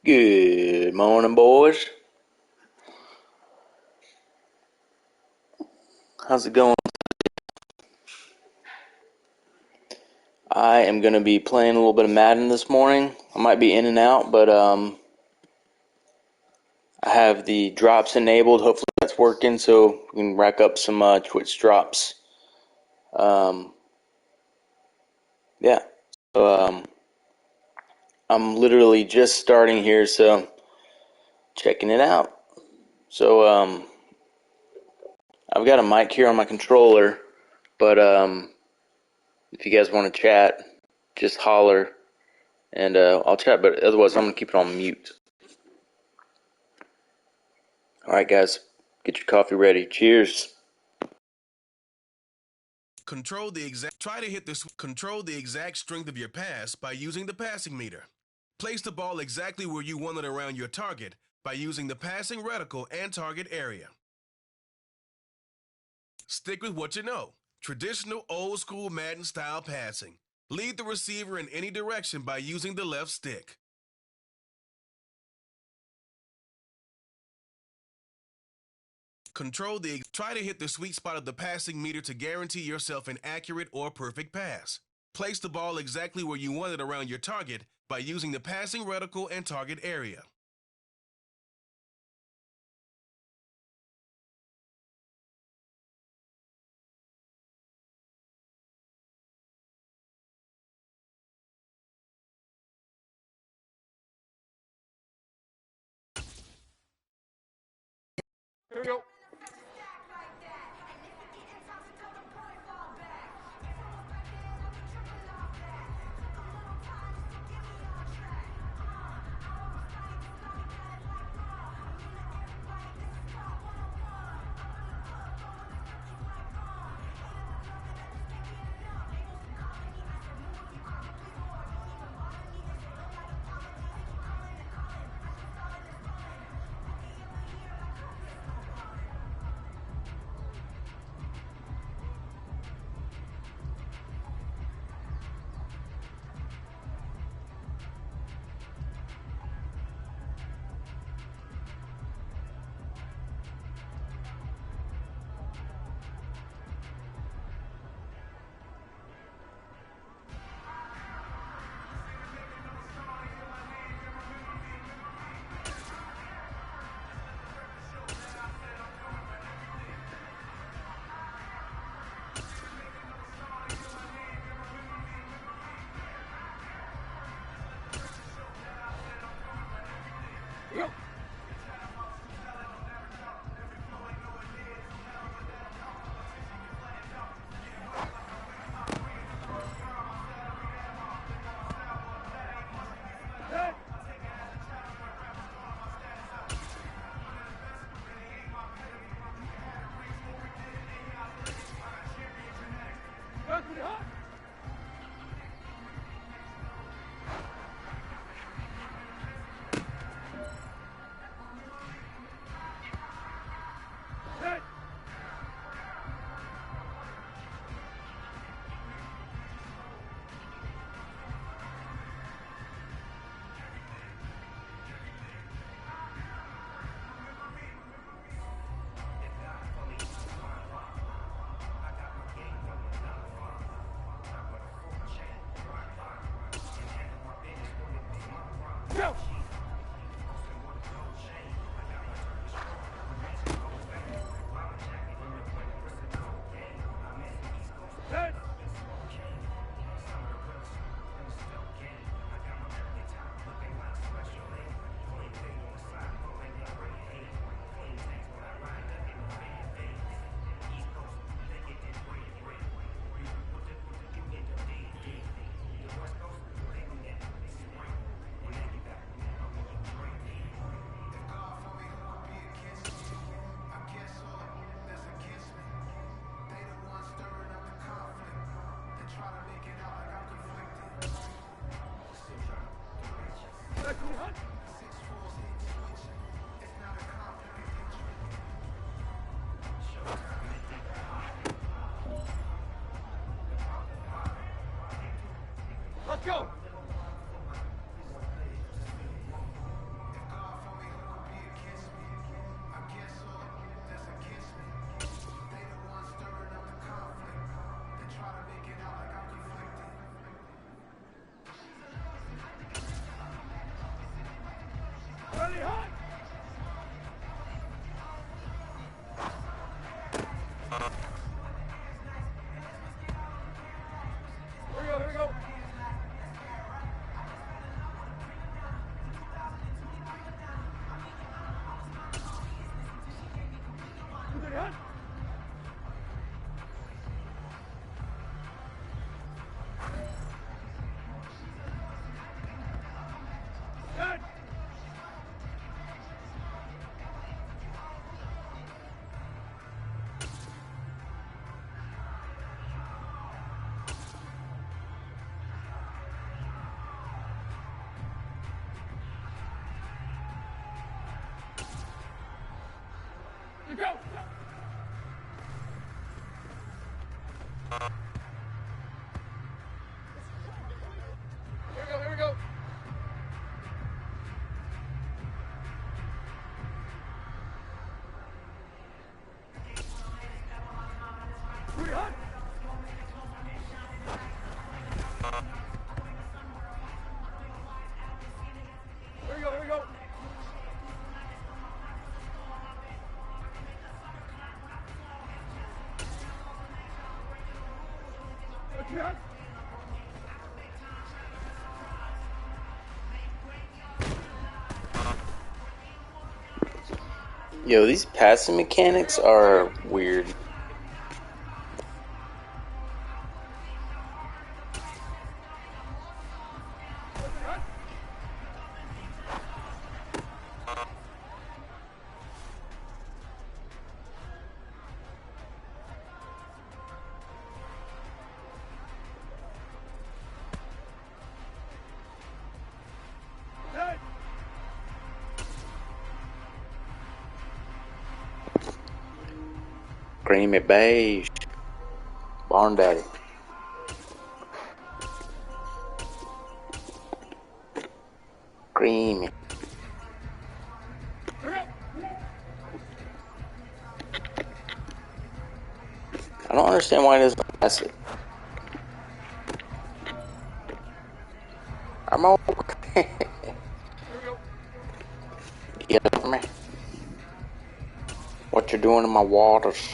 Good morning, boys. How's it going? I am going to be playing a little bit of Madden this morning. I might be in and out, but I have the drops enabled. Hopefully that's working so we can rack up some Twitch drops. Yeah. So I'm literally just starting here, so checking it out. So I've got a mic here on my controller, but if you guys want to chat, just holler and I'll chat, but otherwise I'm going to keep it on mute. Alright guys, get your coffee ready. Cheers. Control the exact strength of your pass by using the passing meter. Place the ball exactly where you want it around your target by using the passing reticle and target area. Stick with what you know. Traditional old school Madden style passing. Lead the receiver in any direction by using the left stick. Try to hit the sweet spot of the passing meter to guarantee yourself an accurate or perfect pass. Place the ball exactly where you want it around your target by using the passing reticle and target area. Here we go. Go. Let's go. go. Here we go. Pretty hot. Here we go. Okay. Yo, these passing mechanics are weird. Creamy beige. Barn Daddy. Creamy. I don't understand why it doesn't pass it. I'm okay. Get it for me. What you doing in my waters?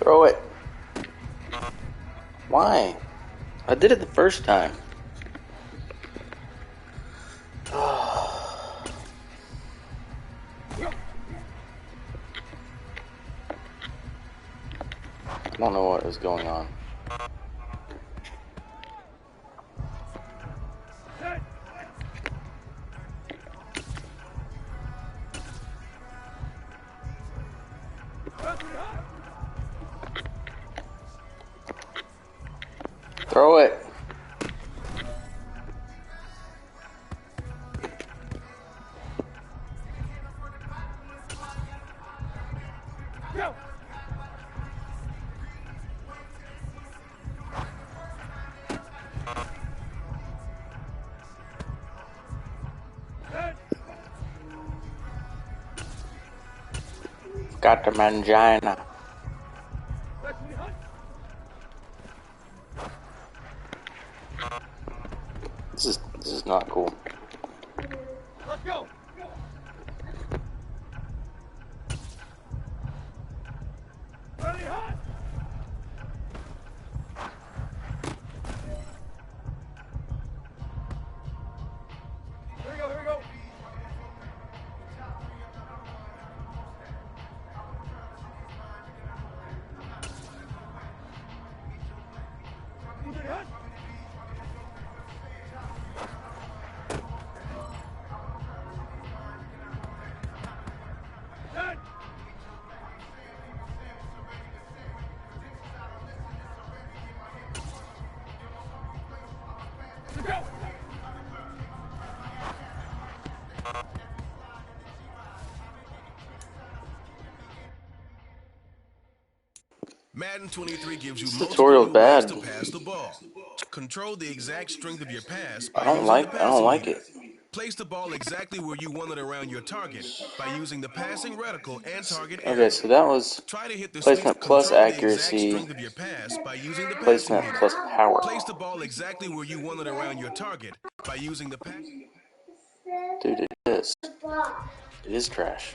Throw it. Why? I did it the first time. I don't know what is going on. Throw it. Go. Got the mangina. This is not cool. Let's go. Ready, hot. Here we go. Ready, hot. Madden 23 gives you This multiple tutorial's new ways bad. to pass the ball. Control the exact strength of your pass I by don't using the like passing meter. it. Place the ball exactly where you want it around your target by using the passing reticle and target area. Okay, so that was Try to hit the sweet placement plus control the exact accuracy, strength of your pass by using the passing placement meter. plus power. Place the ball exactly where you want it around your target by using the pass. Dude, it is. It is trash.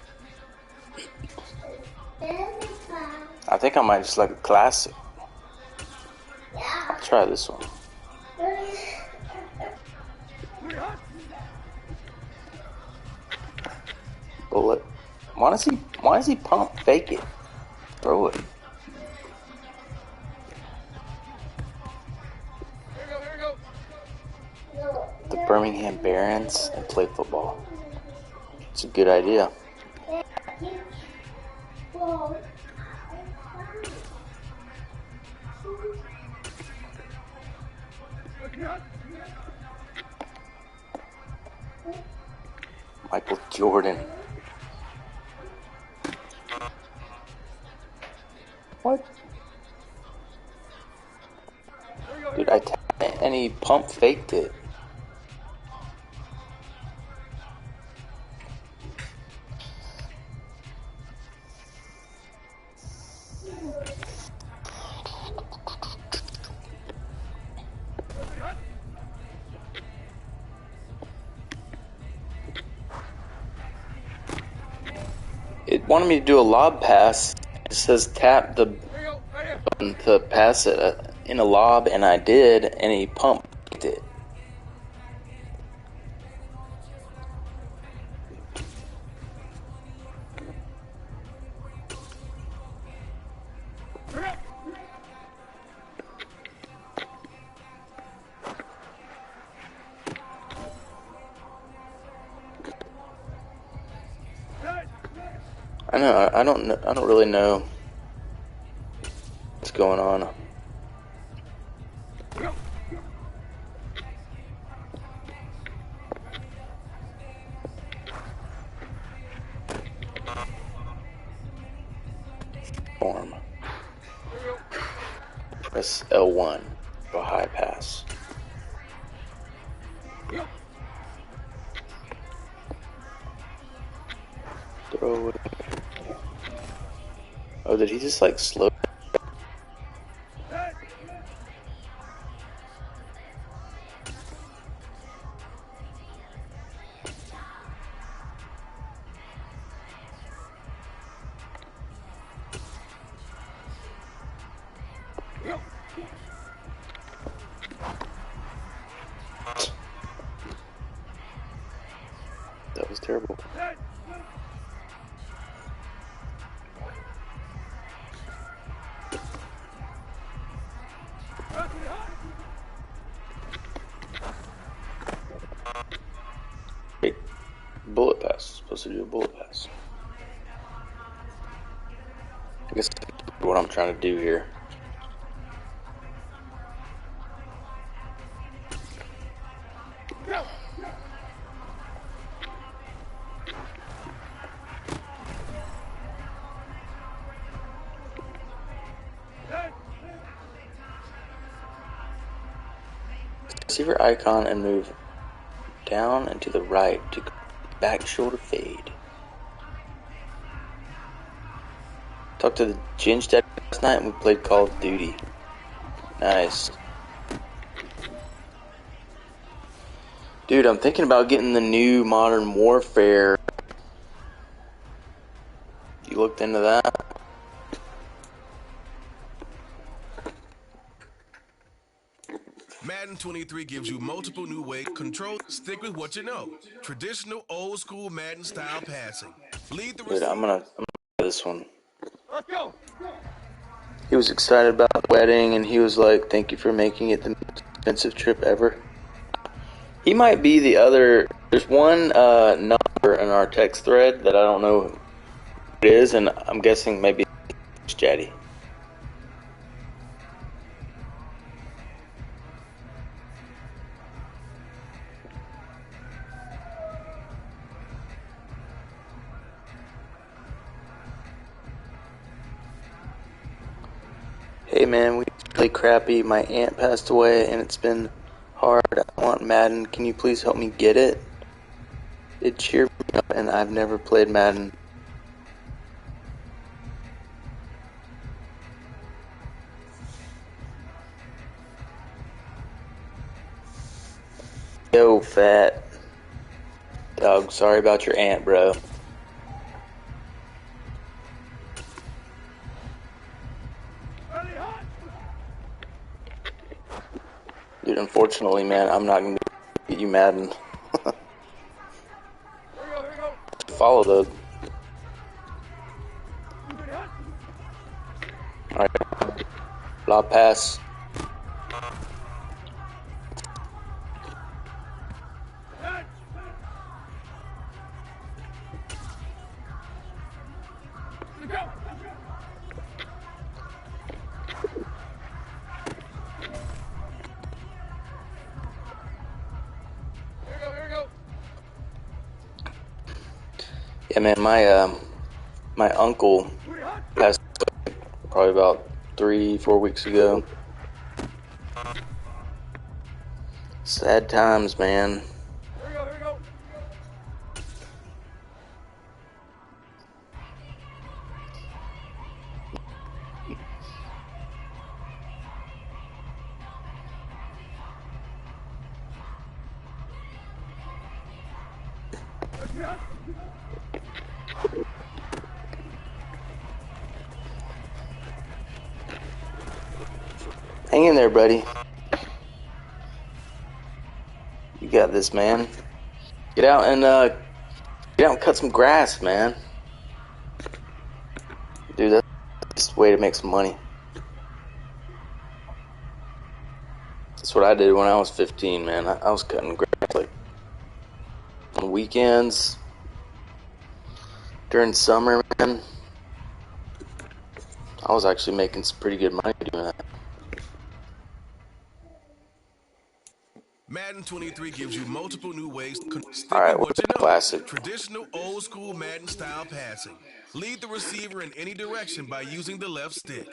I think I might just like a classic. I'll try this one. Bullet. Why does he pump fake it? Throw it. Birmingham Barons and play football. It's a good idea. Michael Jordan. What? Dude, I tapped it and he pump faked it. It wanted me to do a lob pass. It says tap the button to pass it in a lob, and I did, and he pumped it. I know. I don't really know what's going on. Form. Press L1 for a high pass. Throw it. Oh, did he just like slow? That was terrible. Wait, bullet pass. Supposed to do a bullet pass. I guess that's what I'm trying to do here. Receiver icon and move down and to the right to back shoulder fade. Talked to the Ginge Dad last night and we played Call of Duty. Nice. Dude, I'm thinking about getting the new Modern Warfare. You looked into that? Madden 23 gives you multiple new ways to control. Stick with what you know. Traditional, old school Madden style passing. Lead the Dude, I'm gonna play this one. Let's go. He was excited about the wedding and he was like, "Thank you for making it the most expensive trip ever." He might be the other. There's one number in our text thread that I don't know who it is, and I'm guessing maybe it's Jaddy. Hey man, we play crappy. My aunt passed away and it's been hard. I want Madden. Can you please help me get it? It cheered me up and I've never played Madden. Yo, fat dog, sorry about your aunt, bro. Dude, unfortunately, man, I'm not gonna get you Madden. Here we go. Follow the. Alright. Lob pass. Yeah, man, my uncle passed away probably about 3-4 weeks ago. Sad times, man. Here we go, here we go. Hang in there, buddy. You got this, man. Get out and cut some grass, man. Dude, that's the way to make some money. That's what I did when I was 15, man. I was cutting grass like on weekends, during summer, man. I was actually making some pretty good money doing that. Madden 23 gives you multiple new ways to stick All right, with what what's you that know. classic? Traditional old school Madden style passing. Lead the receiver in any direction by using the left stick.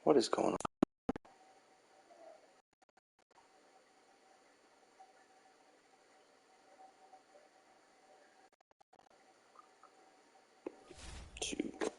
What is going on? Shoot.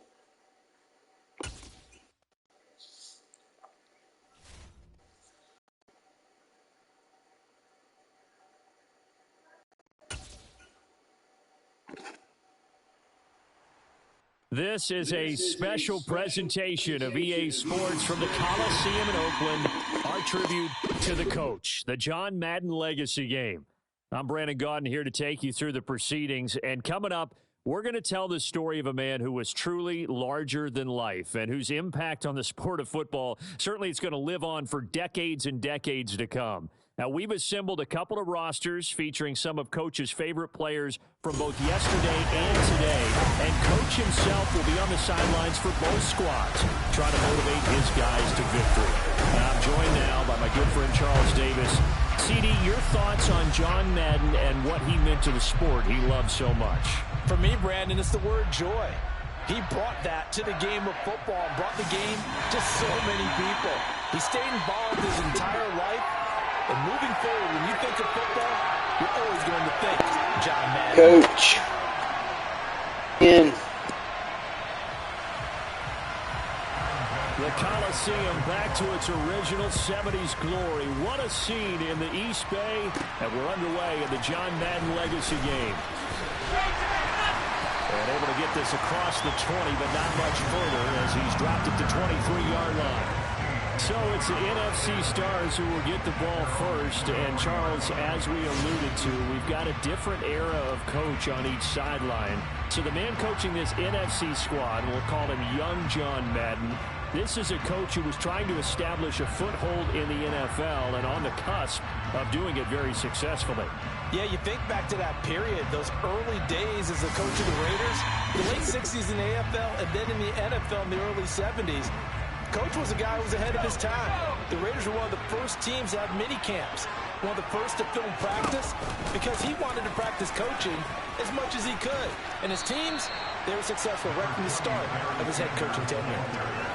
This is a special presentation of EA Sports from the Coliseum in Oakland. Our tribute to the coach, the John Madden Legacy Game. I'm Brandon Gaudin here to take you through the proceedings. And coming up, we're going to tell the story of a man who was truly larger than life and whose impact on the sport of football certainly is going to live on for decades and decades to come. Now, we've assembled a couple of rosters featuring some of Coach's favorite players from both yesterday and today. And Coach himself will be on the sidelines for both squads, trying to motivate his guys to victory. And I'm joined now by my good friend Charles Davis. CD, your thoughts on John Madden and what he meant to the sport he loved so much? For me, Brandon, it's the word joy. He brought that to the game of football and brought the game to so many people. He stayed involved his entire life. And moving forward, when you think of football, you're always going to think John Madden. Coach. In. The Coliseum back to its original 70s glory. What a scene in the East Bay. And we're underway in the John Madden Legacy Game. And able to get this across the 20, but not much further as he's dropped it to 23-yard line. So it's the NFC stars who will get the ball first. And, Charles, as we alluded to, we've got a different era of coach on each sideline. So the man coaching this NFC squad, we'll call him Young John Madden. This is a coach who was trying to establish a foothold in the NFL and on the cusp of doing it very successfully. Yeah, you think back to that period, those early days as a coach of the Raiders, the late 60s in the AFL, and then in the NFL in the early 70s. Coach was a guy who was ahead of his time. The Raiders were one of the first teams to have mini camps, one of the first to film practice, because he wanted to practice coaching as much as he could. And his teams, they were successful right from the start of his head coaching tenure.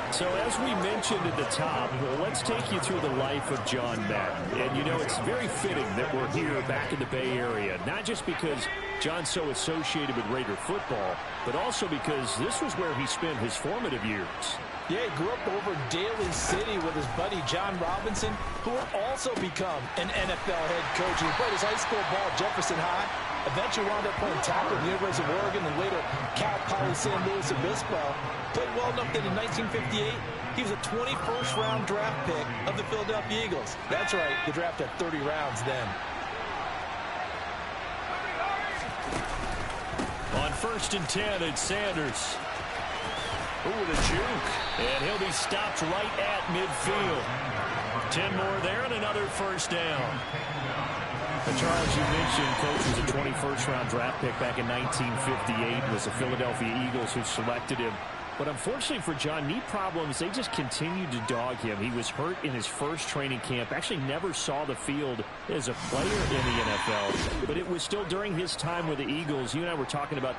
So as we mentioned at the top, let's take you through the life of John Madden. And, you know, it's very fitting that we're here back in the Bay Area, not just because John's so associated with Raider football, but also because this was where he spent his formative years. Yeah, he grew up over in Daly City with his buddy John Robinson, who would also become an NFL head coach. He played his high school ball at Jefferson High, eventually wound up playing tackle at the University of Oregon, and later Cal Poly San Luis Obispo. Played well enough that in 1958, he was a 21st round draft pick of the Philadelphia Eagles. That's right, the draft had 30 rounds then. On 1st and 10, it's Sanders. Ooh, the juke. And he'll be stopped right at midfield. 10 more there and another first down. But Charles, you mentioned Coach was a 21st-round draft pick back in 1958. It was the Philadelphia Eagles who selected him. But unfortunately for John, knee problems, they just continued to dog him. He was hurt in his first training camp. Actually never saw the field as a player in the NFL. But it was still during his time with the Eagles. You and I were talking about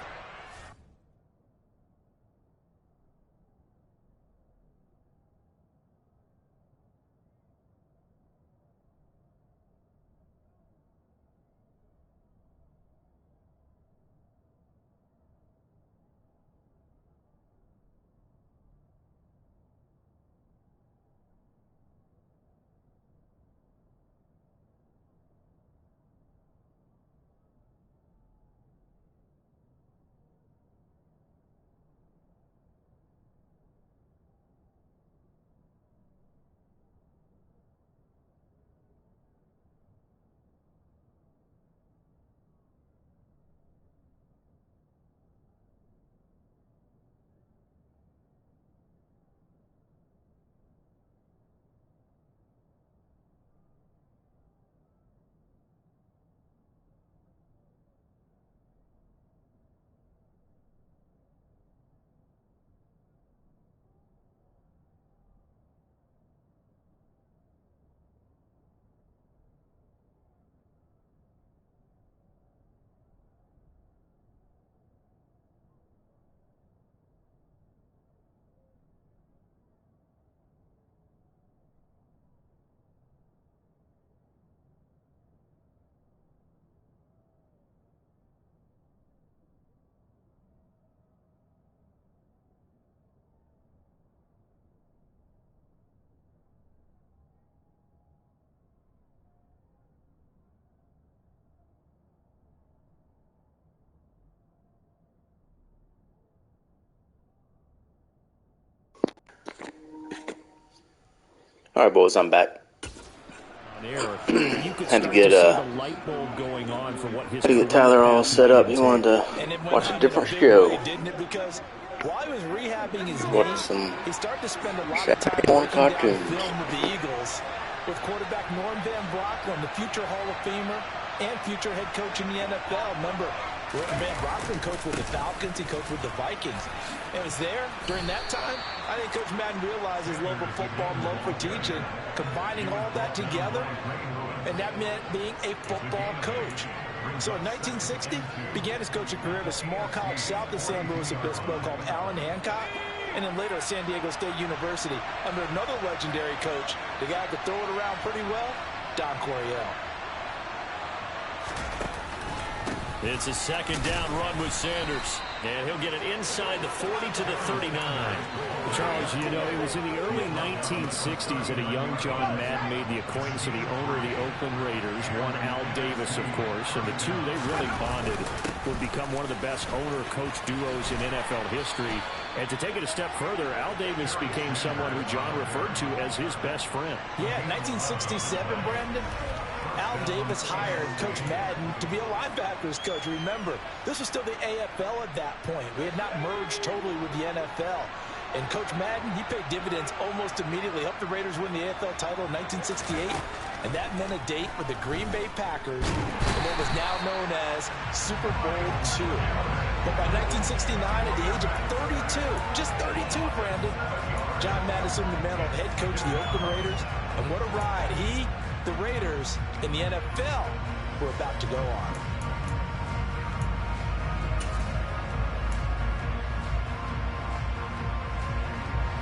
All right, boys, I'm back. Had to get Tyler all set up. He wanted to watch a different show. While he was rehabbing his knee, he started to spend a lot of time working down film with the Eagles, with quarterback Norm Van Brocklin, the future Hall of Famer and future head coach in the NFL. Remember, Van Brocklin coached with the Falcons, he coached with the Vikings. And was there during that time. I think Coach Madden realized his love of football and love for teaching, combining all that together, and that meant being a football coach. So in 1960, began his coaching career at a small college south of San Luis Obispo called Allen Hancock, and then later at San Diego State University under another legendary coach, the guy who could throw it around pretty well, Don Coryell. It's a second down run with Sanders. And he'll get it inside the 40 to the 39. Charles, you know, it was in the early 1960s that a young John Madden made the acquaintance of the owner of the Oakland Raiders, one Al Davis, of course. And the two, they really bonded, would become one of the best owner-coach duos in NFL history. And to take it a step further, Al Davis became someone who John referred to as his best friend. Yeah, 1967, Brandon. Al Davis hired Coach Madden to be a linebackers coach. Remember, this was still the AFL at that point. We had not merged totally with the NFL. And Coach Madden, he paid dividends almost immediately. Helped the Raiders win the AFL title in 1968. And that meant a date with the Green Bay Packers in what was now known as Super Bowl II. But by 1969, at the age of 32, just 32, Brandon, John Madden assumed the mantle of head coach of the Oakland Raiders. And what a ride he, the Raiders, in the NFL were about to go on.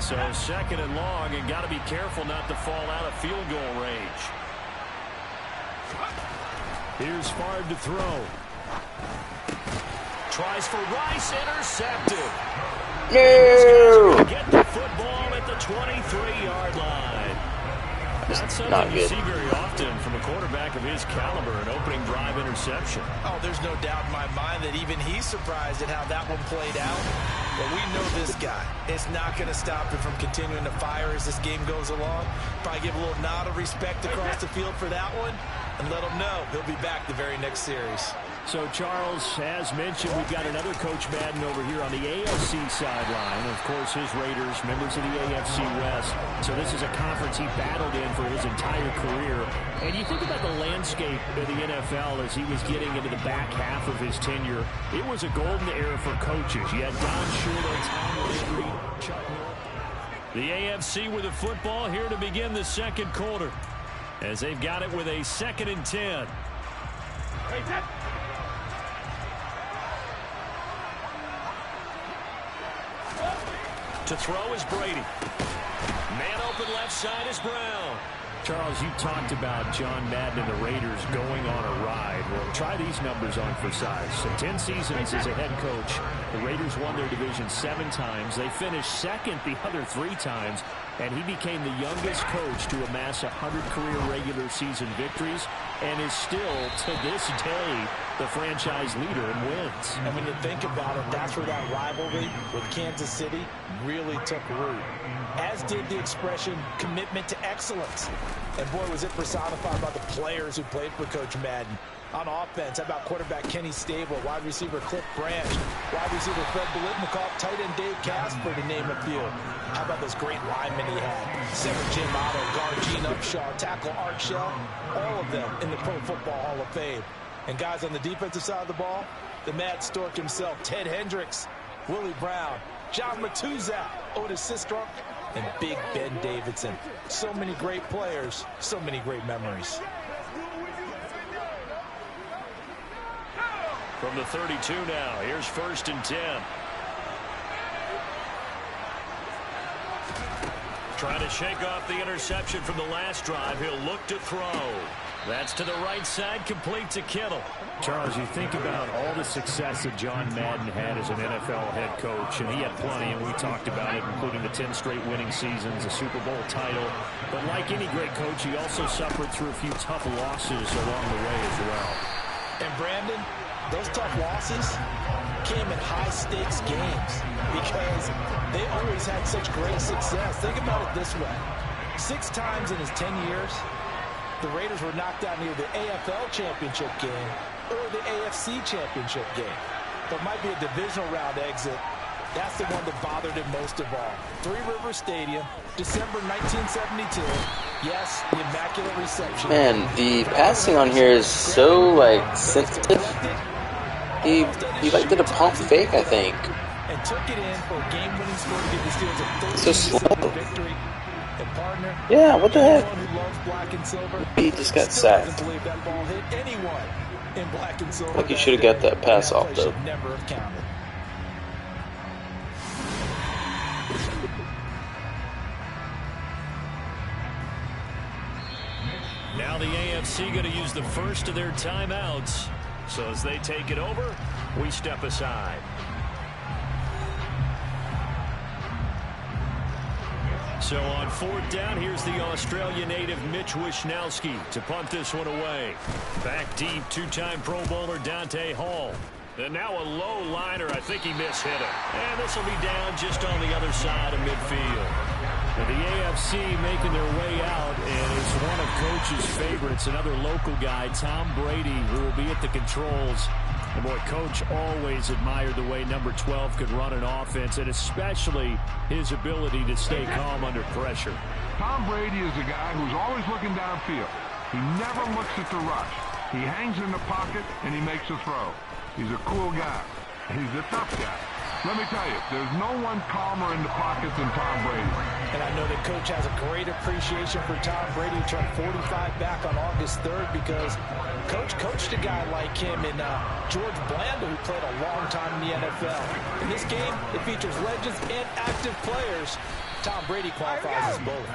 So second and long, and got to be careful not to fall out of field goal range. Here's Favre to throw. Tries for Rice, intercepted. No! Get the football at the 23-yard line. That's something you see very often from a quarterback of his caliber, an opening drive interception. Oh, there's no doubt in my mind that even he's surprised at how that one played out. But we know this guy. It's not going to stop him from continuing to fire as this game goes along. Probably give a little nod of respect across the field for that one and let him know he'll be back the very next series. So, Charles, as mentioned, we've got another Coach Madden over here on the AFC sideline. Of course, his Raiders, members of the AFC West. So this is a conference he battled in for his entire career. And you think about the landscape of the NFL as he was getting into the back half of his tenure. It was a golden era for coaches. You had Don Shula, Tom Landry, Chuck Norris. The AFC with the football here to begin the second quarter, as they've got it with a 2nd and 10. To throw is Brady. Man open left side is Brown. Charles, you talked about John Madden and the Raiders going on a ride. Well, try these numbers on for size. So 10 seasons as a head coach. The Raiders won their division 7 times. They finished second the other 3 times. And he became the youngest coach to amass 100 career regular season victories and is still, to this day, the franchise leader in wins. And when you think about it, that's where that rivalry with Kansas City really took root. As did the expression commitment to excellence. And boy, was it personified by the players who played for Coach Madden. On offense, how about quarterback Kenny Stable, wide receiver Cliff Branch, wide receiver Fred Biletnikoff, tight end Dave Casper, to name a few. How about those great linemen he had? Center Jim Otto, guard Gene Upshaw, tackle Art Shell, all of them in the Pro Football Hall of Fame. And guys on the defensive side of the ball, the Mad Stork himself, Ted Hendricks, Willie Brown, John Matuzak, Otis Sistrunk, and Big Ben Davidson. So many great players, so many great memories. From the 32 now, here's 1st and 10. Trying to shake off the interception from the last drive. He'll look to throw. That's to the right side, complete to Kittle. Charles, you think about all the success that John Madden had as an NFL head coach, and he had plenty, and we talked about it, including the 10 straight winning seasons, a Super Bowl title. But like any great coach, he also suffered through a few tough losses along the way as well. And Brandon, those tough losses came in high-stakes games because they always had such great success. Think about it this way. 6 times in his 10 years, the Raiders were knocked out near the AFL championship game or the AFC championship game. But it might be a divisional round exit. That's the one that bothered him most of all. Three River Stadium, December 1972. Yes, the Immaculate Reception. Man, the passing on here is so, like, sensitive. He did a pump fake, I think. And took it in for a game-winning score to give the Steelers a 13-0 so slow. victory. And partner, yeah, what the heck? Who loves black and silver, He just got sacked. doesn't believe that ball hit anyone in black and silver. Like he should have got that pass off, though. Should never have counted. Now the AFC going to use the first of their timeouts. So as they take it over, we step aside. So on 4th down, here's the Australia native Mitch Wishnowsky to punt this one away. Back deep, 2-time Pro Bowler Dante Hall. And now a low liner. I think he mishit it. And this will be down just on the other side of midfield. And the AFC making their way out, and it's one of Coach's favorites, another local guy, Tom Brady, who will be at the controls. And boy, Coach always admired the way number 12 could run an offense, and especially his ability to stay calm under pressure. Tom Brady is a guy who's always looking downfield. He never looks at the rush. He hangs in the pocket, and he makes a throw. He's a cool guy. He's a tough guy. Let me tell you, there's no one calmer in the pocket than Tom Brady. And I know that Coach has a great appreciation for Tom Brady, who turned 45 back on August 3rd, because Coach coached a guy like him in George Blanda, who played a long time in the NFL. In this game, it features legends and active players. Tom Brady qualifies as both.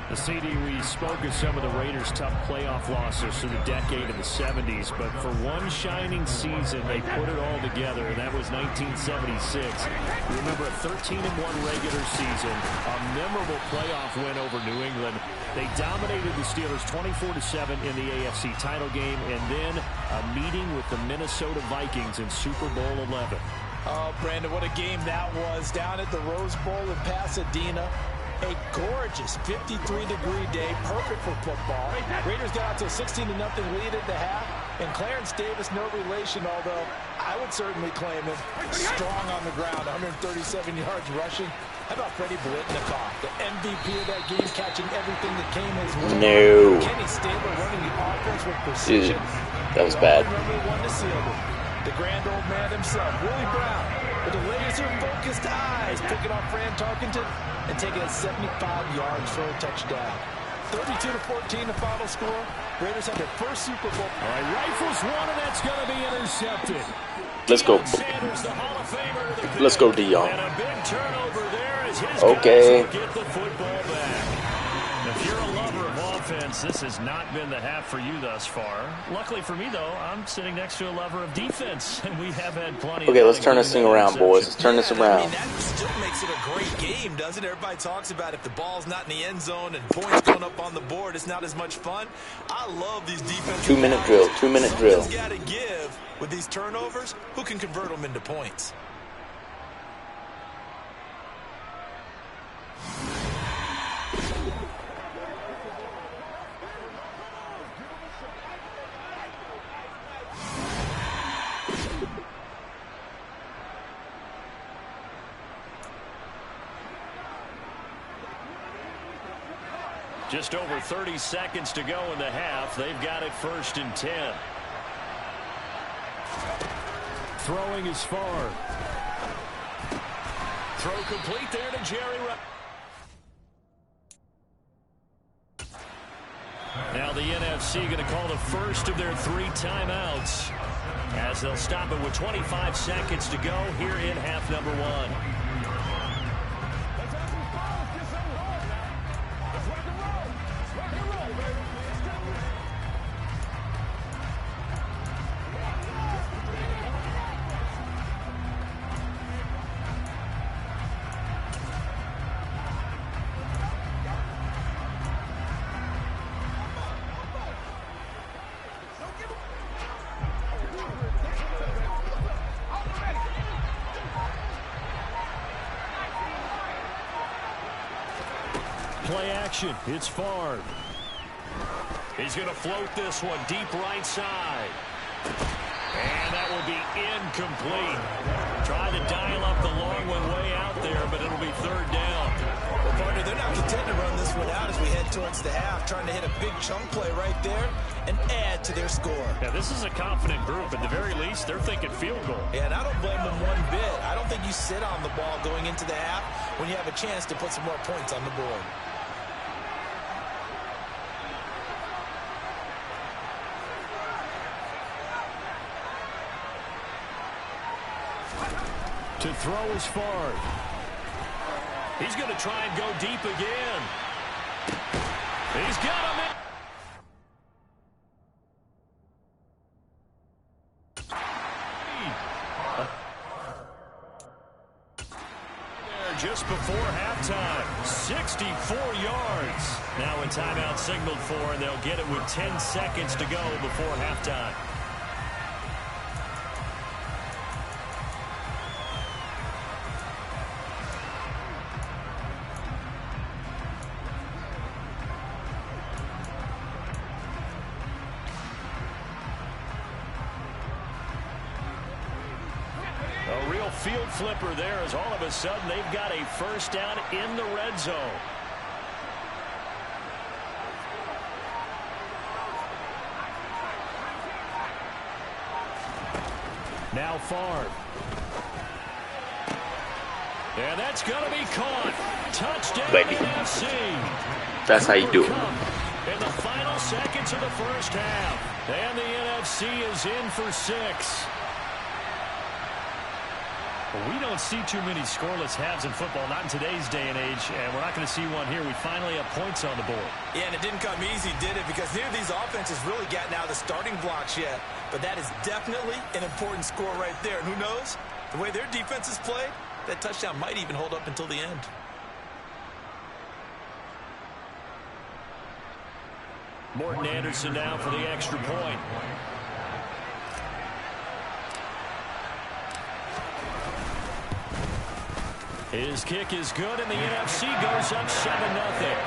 The CD, we spoke of some of the Raiders' tough playoff losses through the decade of the 70s, but for one shining season, they put it all together, and that was 1976. You remember a 13-1 regular season, a memorable playoff win over New England. They dominated the Steelers 24-7 in the AFC title game, and then a meeting with the Minnesota Vikings in Super Bowl 11. Oh, Brandon, what a game that was down at the Rose Bowl in Pasadena. A gorgeous 53-degree day, perfect for football. Raiders got out to a 16-0 lead at the half. And Clarence Davis, no relation, although I would certainly claim him. Strong on the ground, 137 yards rushing. How about Freddie Blitnikoff, the MVP of that game, catching everything that came his way? No. Kenny Stabler running the offense with precision. Dude, that was bad. Number 1 to seal it. The grand old man himself, Willie Brown, with the laser-focused eyes, picking off Fran Tarkenton and taking it 75 yards for a touchdown. 32-14 the final score. Raiders have their first Super Bowl. All right, rifles one, and that's going to be intercepted. Let's go. Sanders, the Hall of Famer, with a Let's go, Dion. and a big turnover there as his Okay. guys will get the football back. If you're a lover of offense, this has not been the half for you thus far. Luckily for me, though, I'm sitting next to a lover of defense, and we have had plenty. Okay, of let's turn this thing around, boys. Let's turn this I around. mean, that still makes it a great game, doesn't it? Everybody talks about if the ball's not in the end zone and points going up on the board, it's not as much fun. I love these defensive 2-minute drill. 2-minute drill. Something's got to give with these turnovers. Who can convert them into points? Just over 30 seconds to go in the half. They've got it 1st and 10. Throwing is far. Throw complete there to Jerry Rice. Now the NFC going to call the first of their 3 timeouts as they'll stop it with 25 seconds to go here in half number 1. Play action. It's Favre. He's going to float this one deep right side. And that will be incomplete. Try to dial up the long one way out there, but it'll be 3rd down. Well, partner, they're not content to run this one out as we head towards the half, trying to hit a big chunk play right there and add to their score. Yeah, this is a confident group. At the very least, they're thinking field goal. And I don't blame them one bit. I don't think you sit on the ball going into the half when you have a chance to put some more points on the board. To throw is Favre. He's going to try and go deep again. He's got him in. Just before halftime, 64 yards. Now a timeout signaled for, and they'll get it with 10 seconds to go before halftime. A real field flipper there as all of a sudden they've got a first down in the red zone. Now Favre. And that's going to be caught. Touchdown, Baby. NFC. That's how you do it. In the final seconds of the first half. And the NFC is in for 6. Well, we don't see too many scoreless halves in football, not in today's day and age, and we're not going to see one here. We finally have points on the board. Yeah, and it didn't come easy, did it? Because neither of these offenses really gotten out of the starting blocks yet. But that is definitely an important score right there. And who knows? The way their defense is played, that touchdown might even hold up until the end. Morton Anderson now for the extra point. His kick is good, and the NFC goes up 7-0.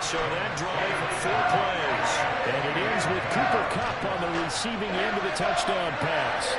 So that drive, 4 plays. And it ends with Cooper Kupp on the receiving end of the touchdown pass.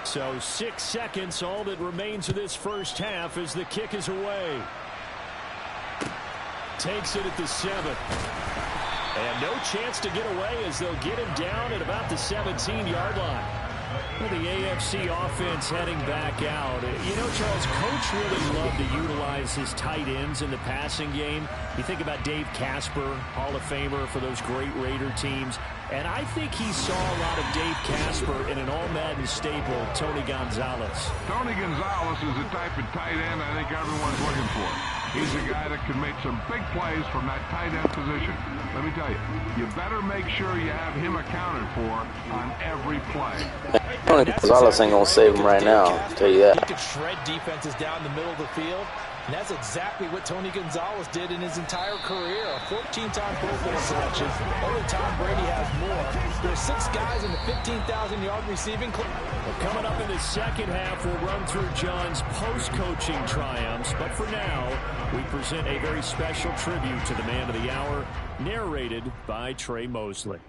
So 6 seconds, all that remains of this first half as the kick is away. Takes it at the 7. And no chance to get away as they'll get him down at about the 17-yard line. Well, the AFC offense heading back out. You know, Charles, Coach really loved to utilize his tight ends in the passing game. You think about Dave Casper, Hall of Famer for those great Raider teams. And I think he saw a lot of Dave Casper in an all-Madden staple, Tony Gonzalez. Tony Gonzalez is the type of tight end I think everyone's looking for. He's a guy that can make some big plays from that tight end position. Let me tell you, you better make sure you have him accounted for on every play. Tony Gonzalez ain't gonna save him right now, I'll tell you that. He could shred defenses down the middle of the field. And that's exactly what Tony Gonzalez did in his entire career. A 14-time Pro Bowl selection. Only Tom Brady has more. There's 6 guys in the 15,000-yard receiving club. Well, coming up in the second half, we'll run through John's post-coaching triumphs. But for now, we present a very special tribute to the man of the hour, narrated by Trey Mosley.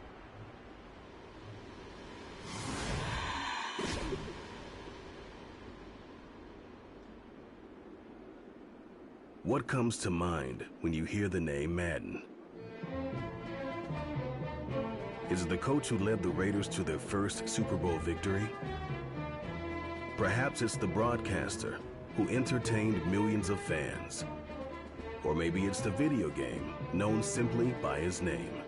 What comes to mind when you hear the name Madden? Is it the coach who led the Raiders to their first Super Bowl victory? Perhaps it's the broadcaster who entertained millions of fans. Or maybe it's the video game known simply by his name.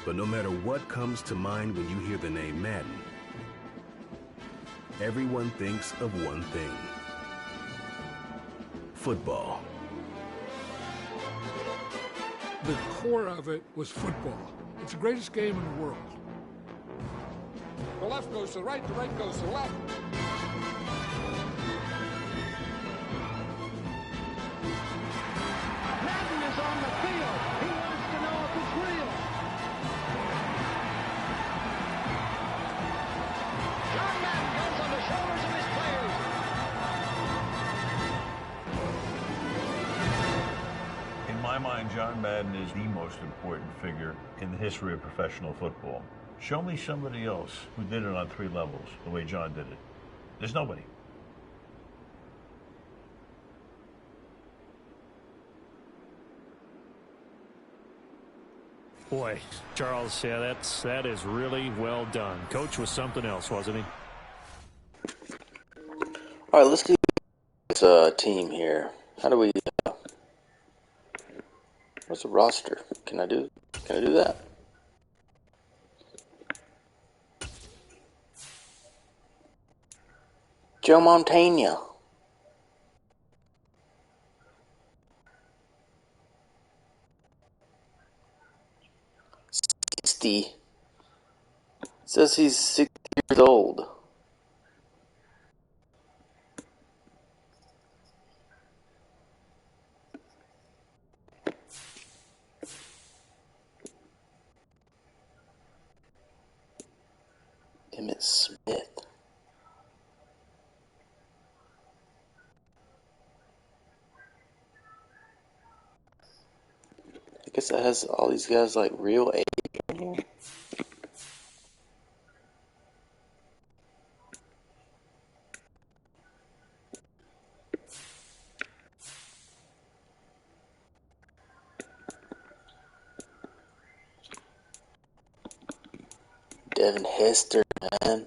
But no matter what comes to mind when you hear the name Madden, everyone thinks of one thing: football. The core of it was football. It's the greatest game in the world. The left goes to the right goes to the left. Madden is on the field. He wants to know if it's real. John Madden comes on the shoulders of his players. In my mind, John Madden is the most important figure in the history of professional football. Show me somebody else who did it on 3 levels the way John did it. There's nobody. Boy, Charles, yeah, that is really well done. Coach was something else, wasn't he? All right, let's do this team here. How do we? What's the roster? Can I do that? Joe Montana. Says he's 60 years old. Emmett Smith. I guess that has all these guys like real age on here. Devin Hester, man.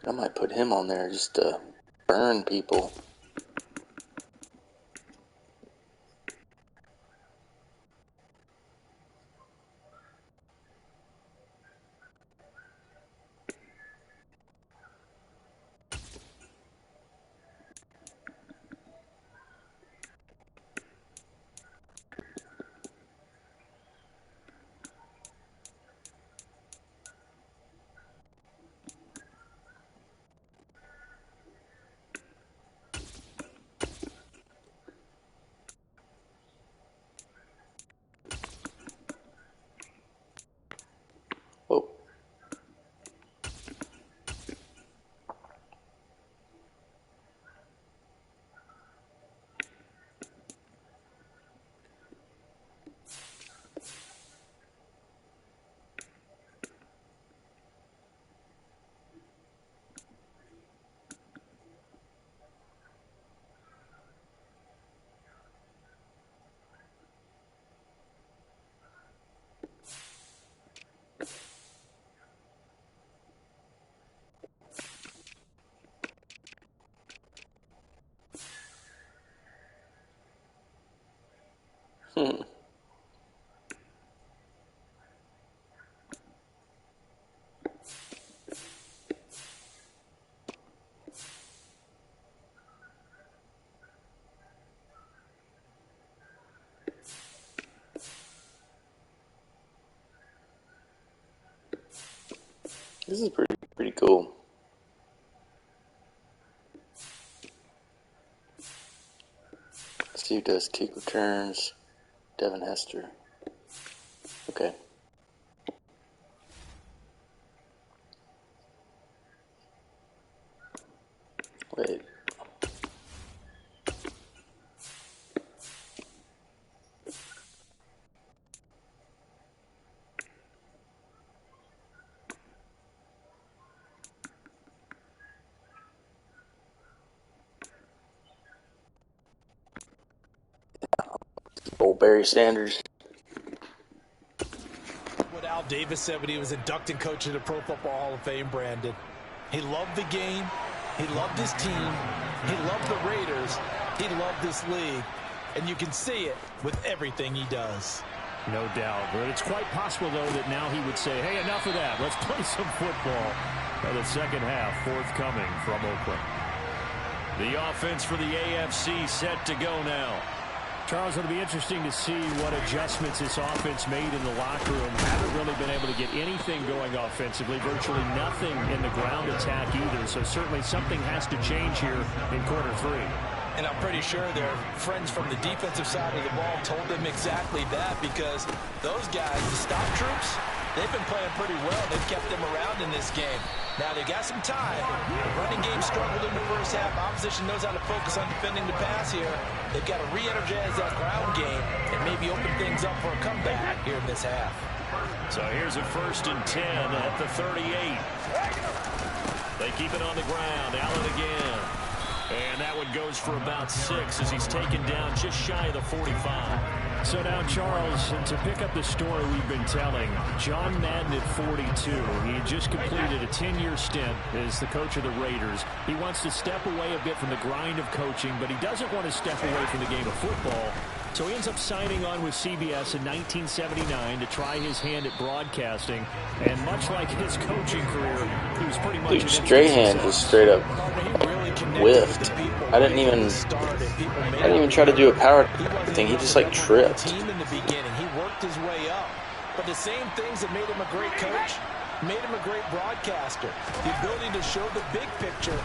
I might put him on there just to burn people. This is pretty cool. Let's see who does kick returns. Devin Hester. Okay. Wait. Old Barry Sanders. What Al Davis said when he was inducting coach of the Pro Football Hall of Fame, Brandon. He loved the game. He loved his team. He loved the Raiders. He loved this league. And you can see it with everything he does. No doubt. But it's quite possible, though, that now he would say, hey, enough of that. Let's play some football. The second half forthcoming from Oakland. The offense for the AFC set to go now. Charles, it'll be interesting to see what adjustments this offense made in the locker room. Haven't really been able to get anything going offensively. Virtually nothing in the ground attack either. So certainly something has to change here in quarter three. And I'm pretty sure their friends from the defensive side of the ball told them exactly that, because those guys, the stop troops, they've been playing pretty well. They've kept them around in this game. Now, they got some time. The running game struggled in the first half. Opposition knows how to focus on defending the pass here. They've got to re-energize that ground game and maybe open things up for a comeback here in this half. So here's a 1st and 10 at the 38. They keep it on the ground. Allen again. And that one goes for about 6 as he's taken down just shy of the 45. So now, Charles, to pick up the story we've been telling, John Madden at 42. He had just completed a 10-year stint as the coach of the Raiders. He wants to step away a bit from the grind of coaching, but he doesn't want to step away from the game of football. So he ends up signing on with CBS in 1979 to try his hand at broadcasting. And much like his coaching career, he was pretty much... Dude, Strahan just straight up whiffed. I didn't even try to do a power thing. He just like tripped. In the beginning, he worked his way up. But the same things that made him a great coach made him a great broadcaster. The ability to show the big picture,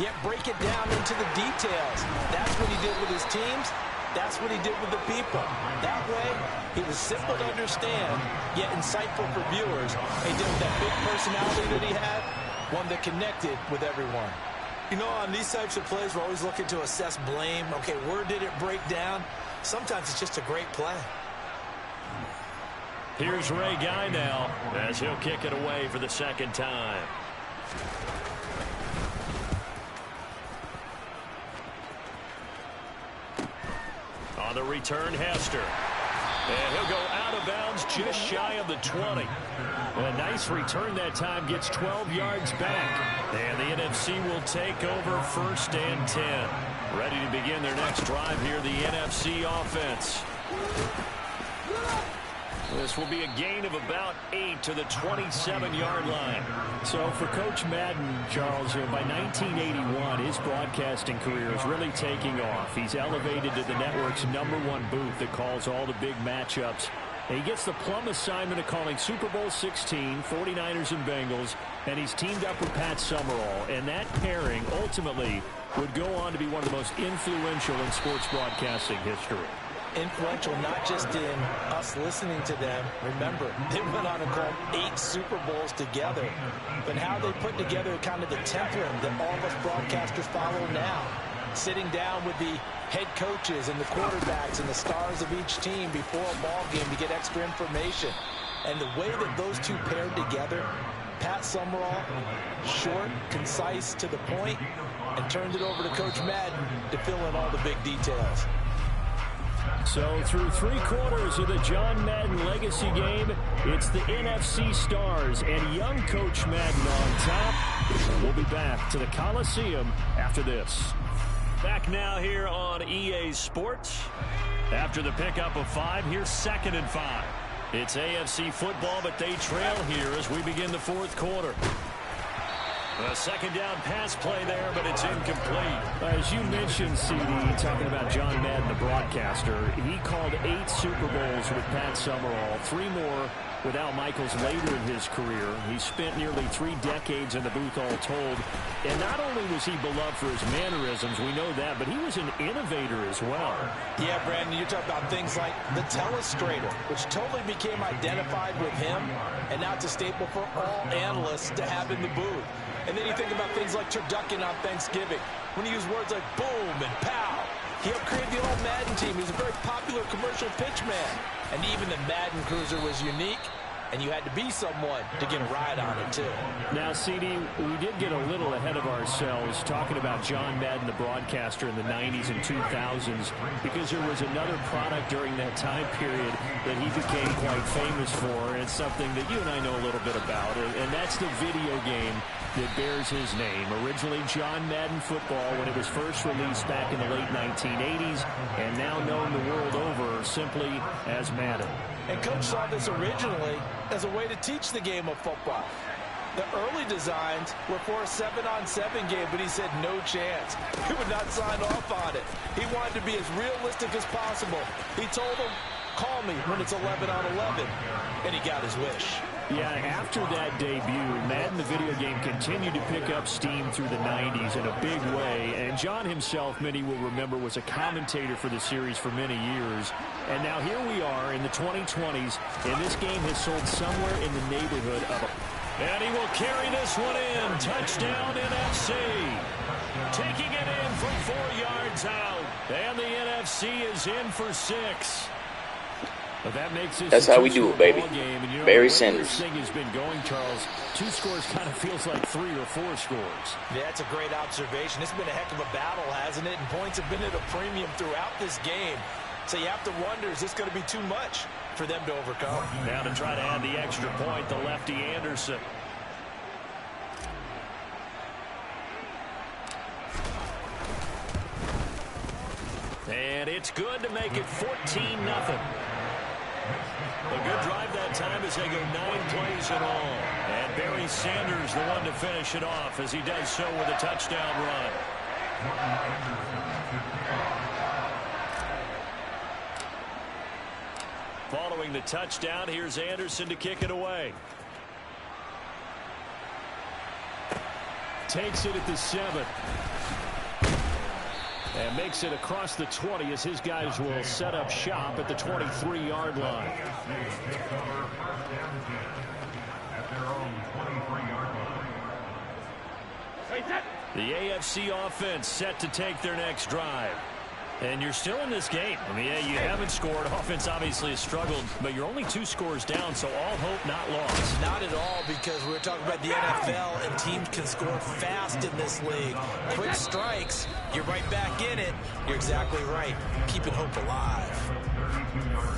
yet break it down into the details. That's what he did with his teams. That's what he did with the people. That way, he was simple to understand, yet insightful for viewers. He did with that big personality that he had, one that connected with everyone. You know, on these types of plays, we're always looking to assess blame. Okay, where did it break down? Sometimes it's just a great play. Here's Ray Guy now as he'll kick it away for the second time. On the return, Hester. And he'll go out of bounds just shy of the 20. A nice return that time, gets 12 yards back. And the NFC will take over 1st and 10. Ready to begin their next drive here, the NFC offense. This will be a gain of about 8 to the 27-yard line. So for Coach Madden, Charles, by 1981, his broadcasting career is really taking off. He's elevated to the network's #1 booth that calls all the big matchups. And he gets the plum assignment of calling Super Bowl 16, 49ers and Bengals, and he's teamed up with Pat Summerall. And that pairing ultimately would go on to be one of the most influential in sports broadcasting history. Influential not just in us listening to them. Remember, they went on and called 8 Super Bowls together. But how they put together kind of the template that all of us broadcasters follow now. Sitting down with the head coaches and the quarterbacks and the stars of each team before a ball game to get extra information. And the way that those two paired together, Pat Summerall, short, concise, to the point, and turned it over to Coach Madden to fill in all the big details. So through 3 quarters of the John Madden legacy game, it's the NFC stars and young Coach Madden on top. We'll be back to the Coliseum after this. Back now here on EA Sports. After the pickup of 5, here's 2nd and 5. It's AFC football, but they trail here as we begin the 4th quarter. A 2nd down pass play there, but it's incomplete. As you mentioned, CD, talking about John Madden, the broadcaster, he called 8 Super Bowls with Pat Summerall, 3 more with Al Michaels later in his career. He spent nearly 3 decades in the booth all told. And not only was he beloved for his mannerisms, we know that, but he was an innovator as well. Yeah, Brandon, you're talking about things like the telestrator, which totally became identified with him, and now it's a staple for all analysts to have in the booth. And then you think about things like turducken on Thanksgiving, when he used words like boom and pow. He helped create the old Madden team. He was a very popular commercial pitchman. And even the Madden Cruiser was unique, and you had to be someone to get a ride on it, too. Now, CD, we did get a little ahead of ourselves talking about John Madden, the broadcaster in the 90s and 2000s, because there was another product during that time period that he became quite famous for, and it's something that you and I know a little bit about, and that's the video game that bears his name. Originally John Madden Football when it was first released back in the late 1980s, and now known the world over simply as Madden. And Coach saw this originally as a way to teach the game of football. The early designs were for a 7-on-7 game, but he said no chance. He would not sign off on it. He wanted to be as realistic as possible. He told them, call me when it's 11-on-11, and he got his wish. Yeah, after that debut, Madden, the video game, continued to pick up steam through the 90s in a big way. And John himself, many will remember, was a commentator for the series for many years. And now here we are in the 2020s, and this game has sold somewhere in the neighborhood of a... And he will carry this one in. Touchdown, NFC. Taking it in from 4 yards out. And the NFC is in for 6. But that makes this That's how we do it, baby. You know, Barry Sanders. This thing has been going, Charles. 2 scores kind of feels like 3 or 4 scores. Yeah, that's a great observation. It's been a heck of a battle, hasn't it? And points have been at a premium throughout this game. So you have to wonder, is this going to be too much for them to overcome? Now to try to add the extra point, the lefty Anderson. And it's good to make it 14-0. A good drive that time as they go 9 plays in all. And Barry Sanders the one to finish it off as he does so with a touchdown run. Following the touchdown, here's Anderson to kick it away. Takes it at the 7. And makes it across the 20 as his guys will set up shop at the 23-yard line. The AFC offense set to take their next drive. And you're still in this game. I mean, yeah, you haven't scored. Offense obviously has struggled, but you're only 2 scores down, so all hope not lost. Not at all, because we're talking about the NFL, and teams can score fast in this league. Quick strikes, you're right back in it. You're exactly right. Keeping hope alive.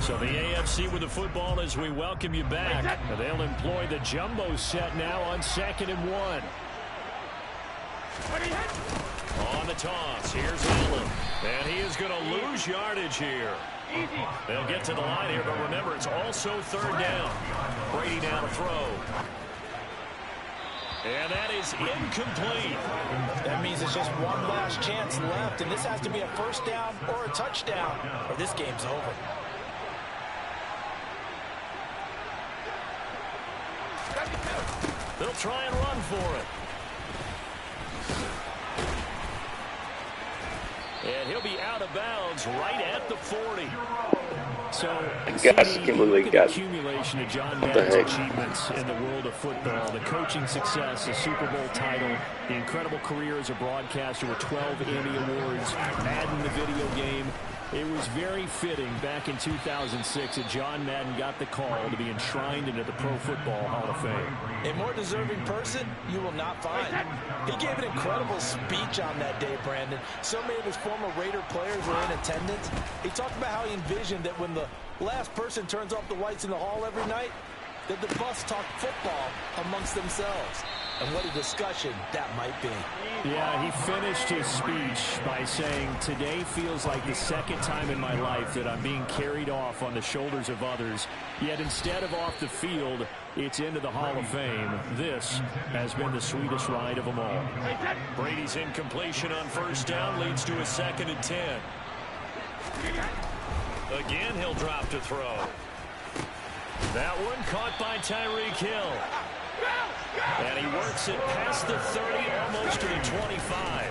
So the AFC with the football as we welcome you back. They'll employ the jumbo set now on 2nd and 1. On the toss, here's Allen. And he is going to lose yardage here. They'll get to the line here, but remember, it's also 3rd down. Brady now to throw. And that is incomplete. That means it's just one last chance left, and this has to be a 1st down or a touchdown, or this game's over. They'll try and run for it. And he'll be out of bounds right at the 40. So, Gosh, I can't believe they got accumulation of John Madden's achievements in the world of football, the coaching success, the Super Bowl title, the incredible career as a broadcaster with 12 Emmy Awards, Madden the video game. It was very fitting back in 2006 that John Madden got the call to be enshrined into the Pro Football Hall of Fame. A more deserving person you will not find. He gave an incredible speech on that day, Brandon. So many of his former Raider players were in attendance. He talked about how he envisioned that when the last person turns off the lights in the hall every night, that the bus talk football amongst themselves. And what a discussion that might be. Yeah, he finished his speech by saying, today feels like the 2nd time in my life that I'm being carried off on the shoulders of others. Yet instead of off the field, it's into the Hall of Fame. This has been the sweetest ride of them all. Brady's incompletion on 1st down leads to a 2nd and 10. Again, he'll drop to throw. That one caught by Tyreek Hill. And he works it past the 30, almost to the 25.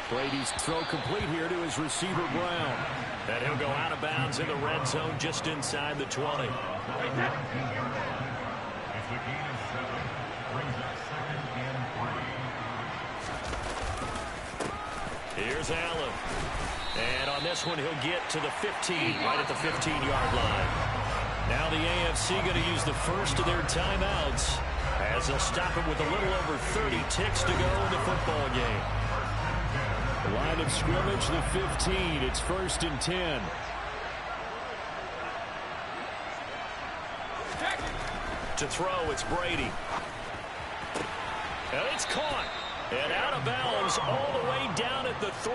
Brady's throw complete here to his receiver, Brown. And he'll go out of bounds in the red zone just inside the 20. Here's Allen. And on this one, he'll get to the 15, right at the 15-yard line. Now the AFC going to use the first of their timeouts as they'll stop it with a little over 30 ticks to go in the football game. The line of scrimmage, the 15. It's 1st and 10. To throw, it's Brady. And it's caught. And out of bounds all the way down at the 3.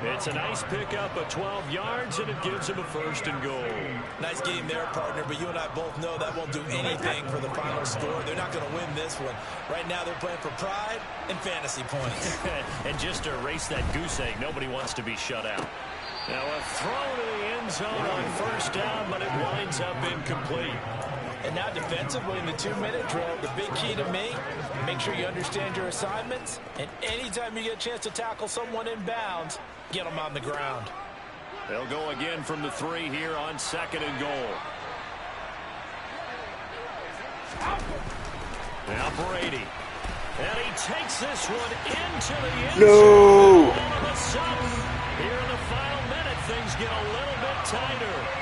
It's a nice pickup of 12 yards, and it gives him a 1st and goal. Nice game there, partner, but you and I both know that won't do anything for the final score. They're not going to win this one. Right now they're playing for pride and fantasy points. And just to erase that goose egg, nobody wants to be shut out. Now a throw to the end zone on 1st down, but it winds up incomplete. And now defensively in the 2-minute drill, the big key to me, make sure you understand your assignments. And anytime you get a chance to tackle someone in bounds, get them on the ground. They'll go again from the 3 here on 2nd and goal. Now Brady. And he takes this one into the end zone. No! All of a sudden, here in the final minute, things get a little bit tighter.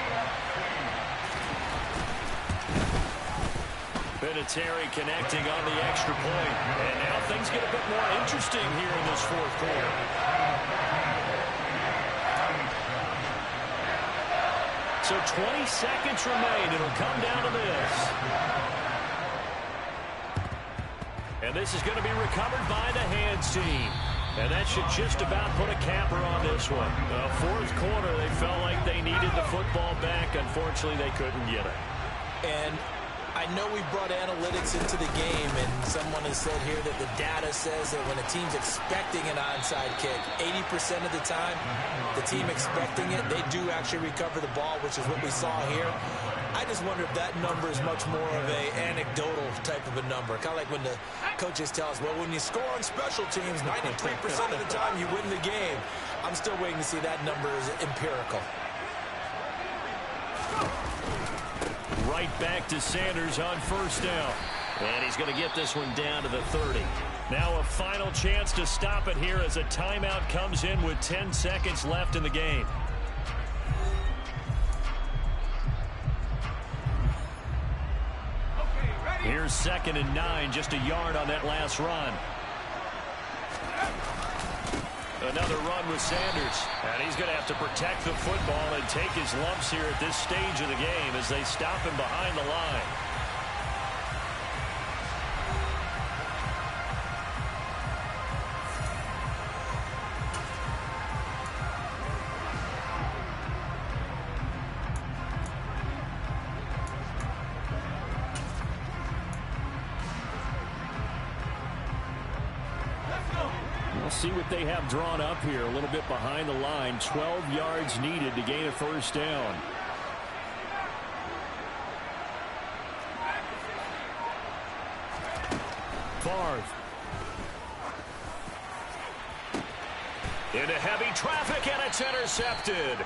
Vinatieri connecting on the extra point. And now things get a bit more interesting here in this 4th quarter. So 20 seconds remain. It'll come down to this. And this is going to be recovered by the hands team. And that should just about put a capper on this one. 4th quarter, they felt like they needed the football back. Unfortunately, they couldn't get it. And I know we brought analytics into the game, and someone has said here that the data says that when a team's expecting an onside kick, 80% of the time, the team expecting it, they do actually recover the ball, which is what we saw here. I just wonder if that number is much more of a anecdotal type of a number. Kind of like when the coaches tell us, well, when you score on special teams, 93% of the time you win the game. I'm still waiting to see that number is empirical. Right back to Sanders on 1st down. And he's going to get this one down to the 30. Now a final chance to stop it here as a timeout comes in with 10 seconds left in the game. Here's 2nd and 9, just a yard on that last run. Another run with Sanders. And he's going to have to protect the football and take his lumps here at this stage of the game as they stop him behind the line. See what they have drawn up here. A little bit behind the line. 12 yards needed to gain a 1st down. Favre. Into heavy traffic, and it's intercepted.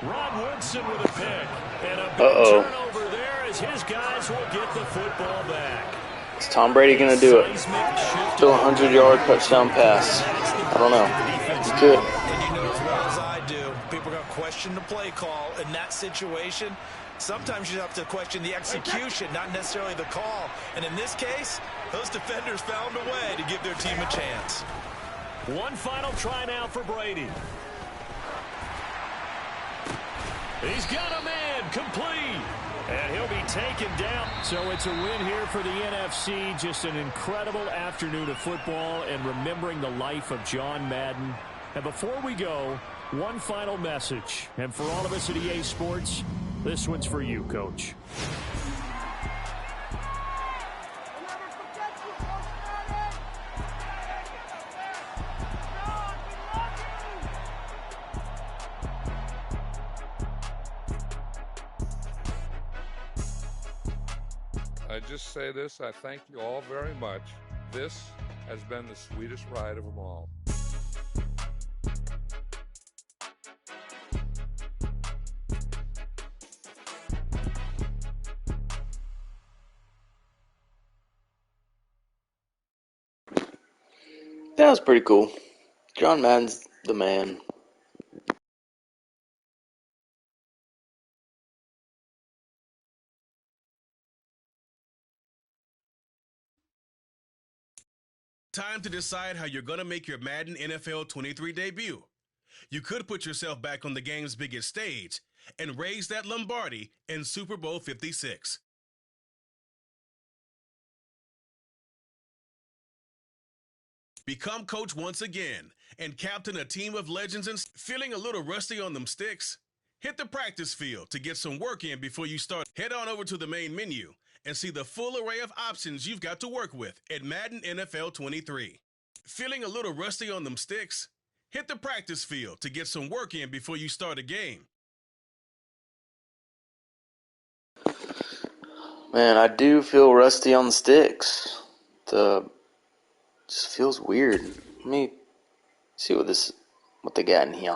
Ron Woodson with a pick. And a big turnover there as his guys will get the football back. Is Tom Brady going to do it? Still a 100-yard touchdown pass. I don't know. He's good. And you know as well as I do, people are going to question the play call in that situation. Sometimes you have to question the execution, not necessarily the call. And in this case, those defenders found a way to give their team a chance. One final try now for Brady. He's got a man complete. And he'll be taken down. So it's a win here for the NFC. Just an incredible afternoon of football and remembering the life of John Madden. And before we go, one final message. And for all of us at EA Sports, this one's for you, Coach. I just say this, I thank you all very much. This has been the sweetest ride of them all. That was pretty cool. John Madden's the man. Time to decide how you're going to make your Madden NFL 23 debut. You could put yourself back on the game's biggest stage and raise that Lombardi in Super Bowl 56. Become coach once again and captain a team of legends and feeling a little rusty on them sticks? Hit the practice field to get some work in before you start. Head on over to the main menu and see the full array of options you've got to work with at Madden NFL 23. Feeling a little rusty on them sticks? Hit the practice field to get some work in before you start a game. Man, I do feel rusty on the sticks. Just feels weird. Let me see what they got in here.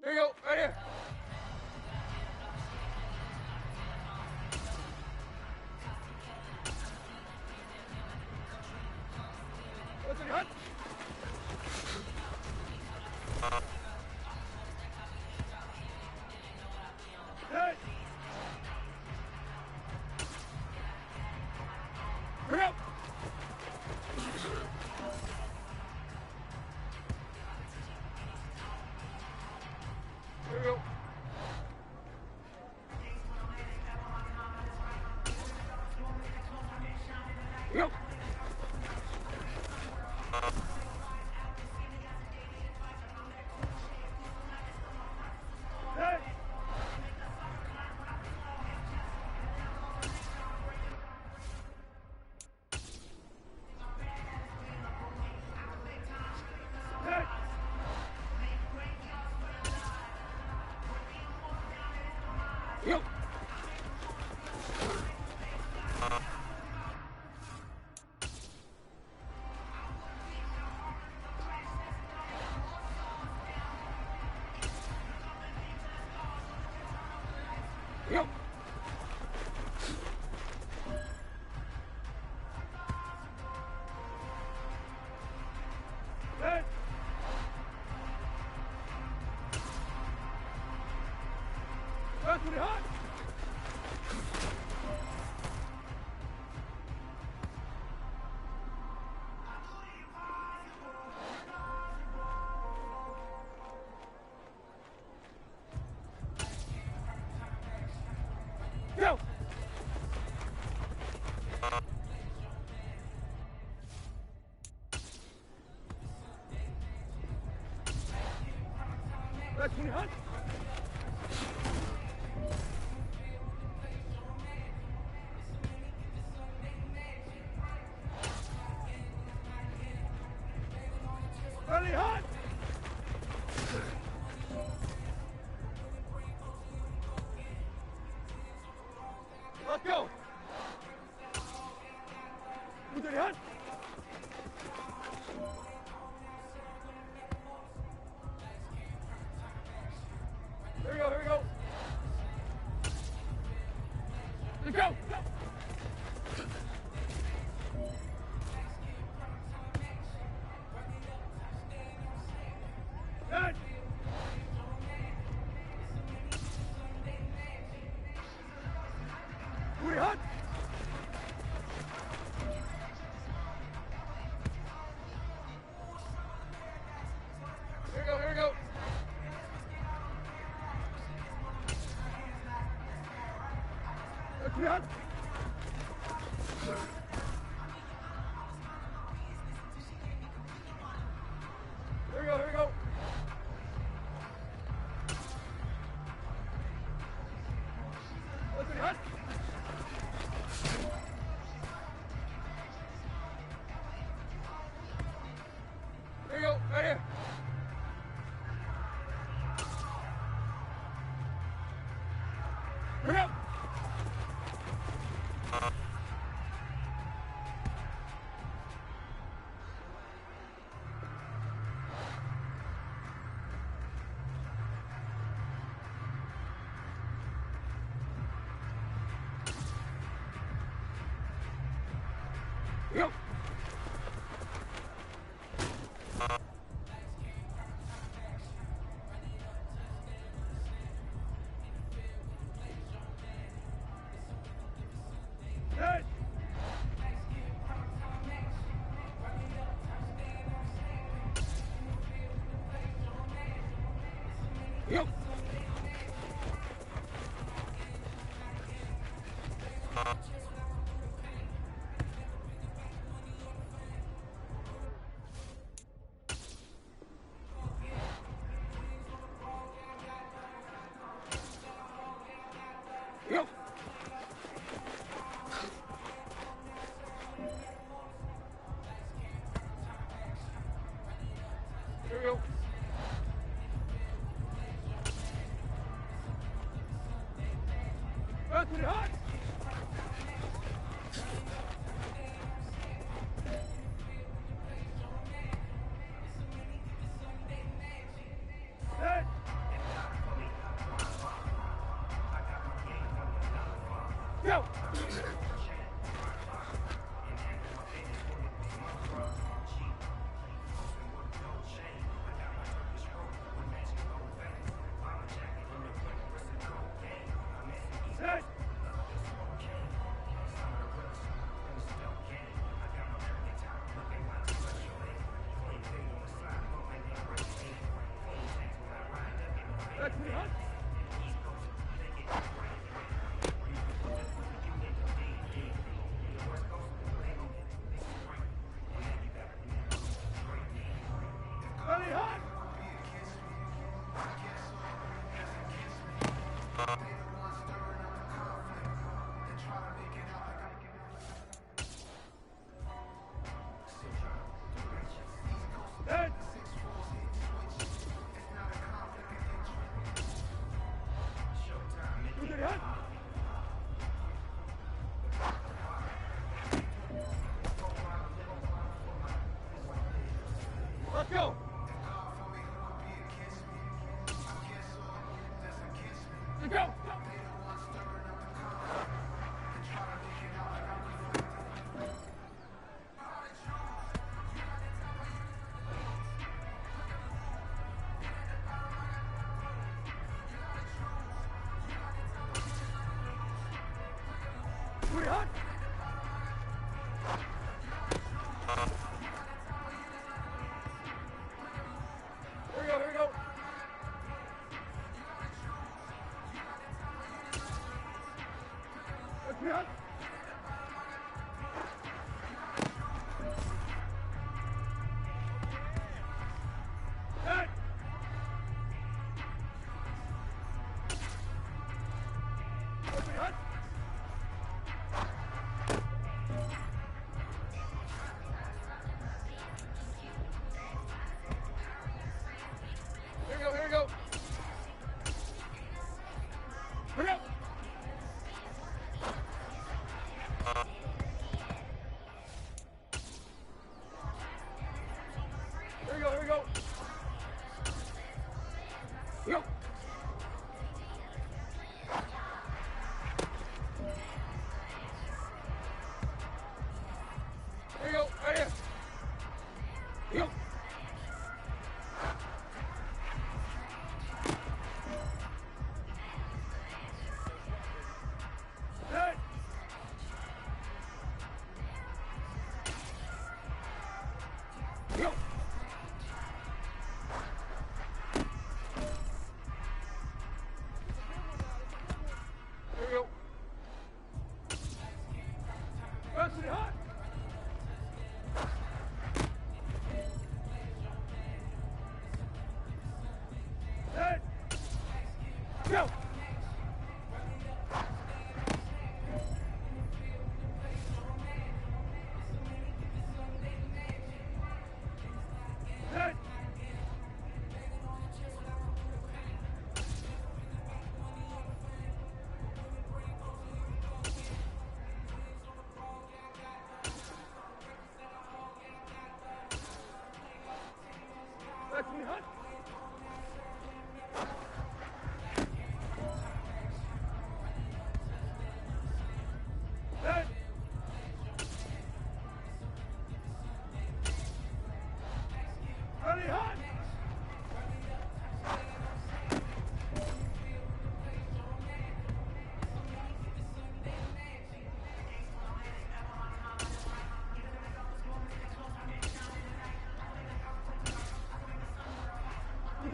There you go, right here. What's it, hut? Hey! Hurry up! There you go. Go. Hey! Hey! Go. Go. Hey! That's pretty hot! Go! That's pretty hot! Really hot! Let's go! You did hot?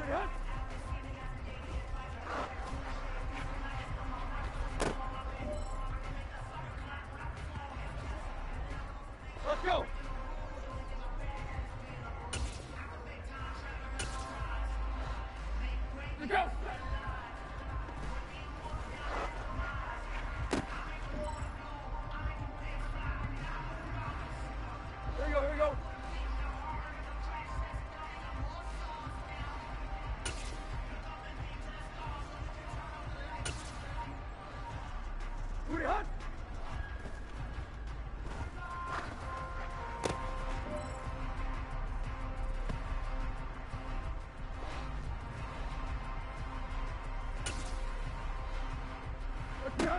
Let's go. Let's go. Here we go, here we go. Booty hot. Let's go.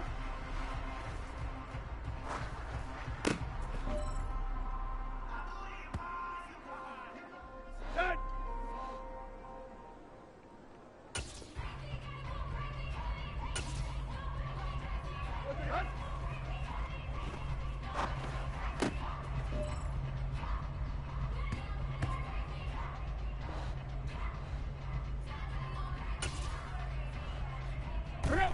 Set. Booty hot. Hurry up.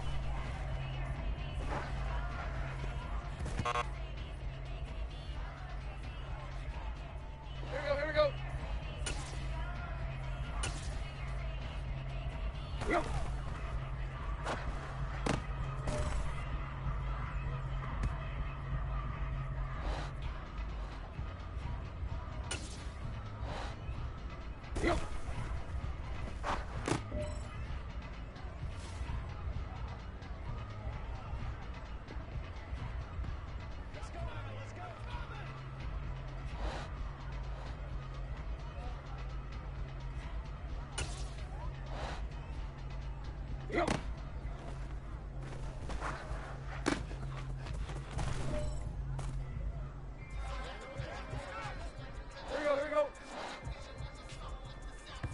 Here we go, here we go. Here we go. Here we go. Here we go. Here we go, here we go.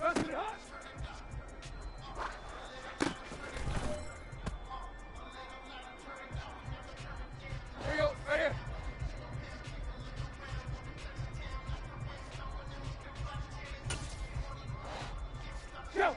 Let's get hot. Here we go, right here. Go.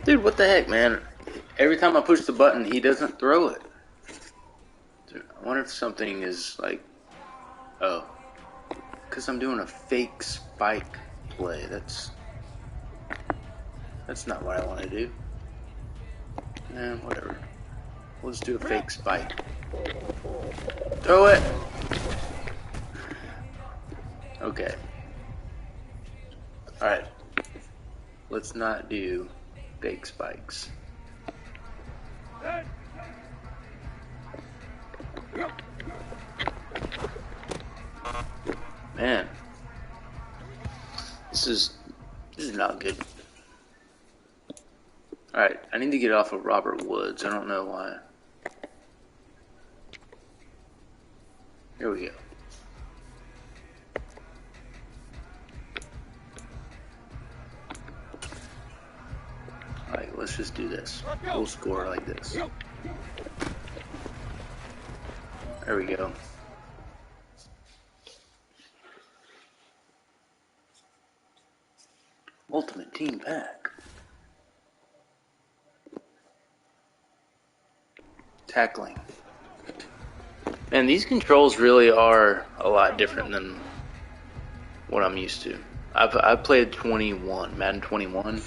Dude, what the heck, man? Every time I push the button, he doesn't throw it. Dude, I wonder if something is like... Oh. Because I'm doing a fake spike play. That's not what I want to do. Whatever. We'll just do a fake spike. Throw it! Okay. Alright. Let's not do fake spikes. Man. This is not good. Alright, I need to get off of Robert Woods. I don't know why. Here we go. Alright, let's just do this. We'll score like this. There we go. Ultimate Team Pack. Tackling. Man, these controls really are a lot different than what I'm used to. I've played 21, Madden 21.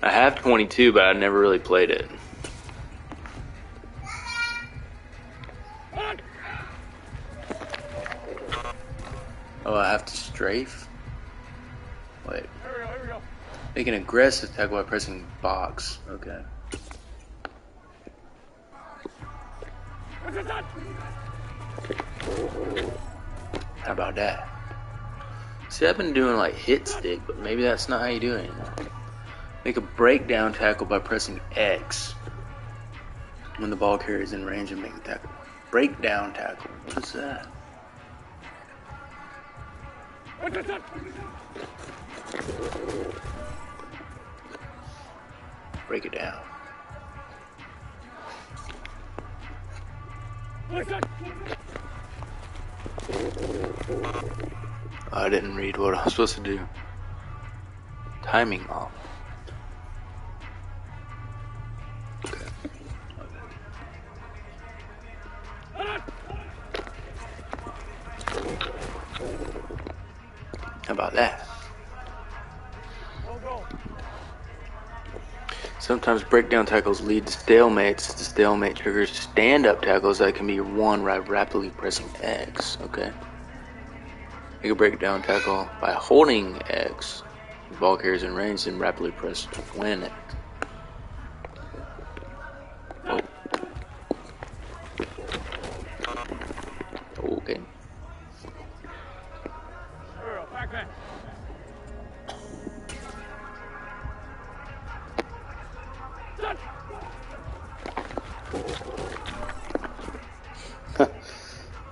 I have 22, but I never really played it. Oh, I have to strafe? Wait. Here we go. Make an aggressive tackle by pressing box. Okay. How about that? See, I've been doing like hit stick, but maybe that's not how you do it anymore. Make a breakdown tackle by pressing X when the ball carrier is in range and make the tackle. Breakdown tackle. What is that? Break it down. I didn't read what I was supposed to do. Timing off. Okay. How about that? Sometimes breakdown tackles lead to stalemates. The stalemate triggers stand-up tackles that can be won by rapidly pressing X. Okay. Make a breakdown tackle by holding X. The ball carries in range and rapidly press to win it. Oh. Okay.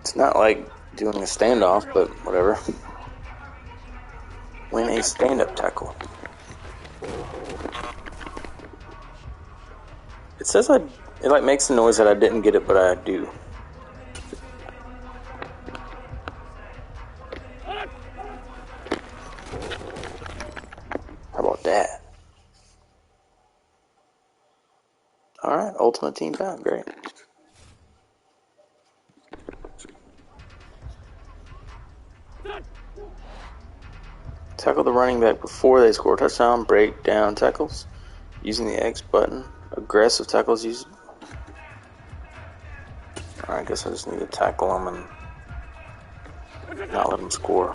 It's not like doing a standoff, but whatever. Win a stand-up tackle. It says it like makes the noise that I didn't get it, but I do. How about that? Alright, Ultimate Team time, great. Tackle the running back before they score a touchdown. Break down tackles using the X button. Aggressive tackles use. Alright, I guess I just need to tackle them and not let them score.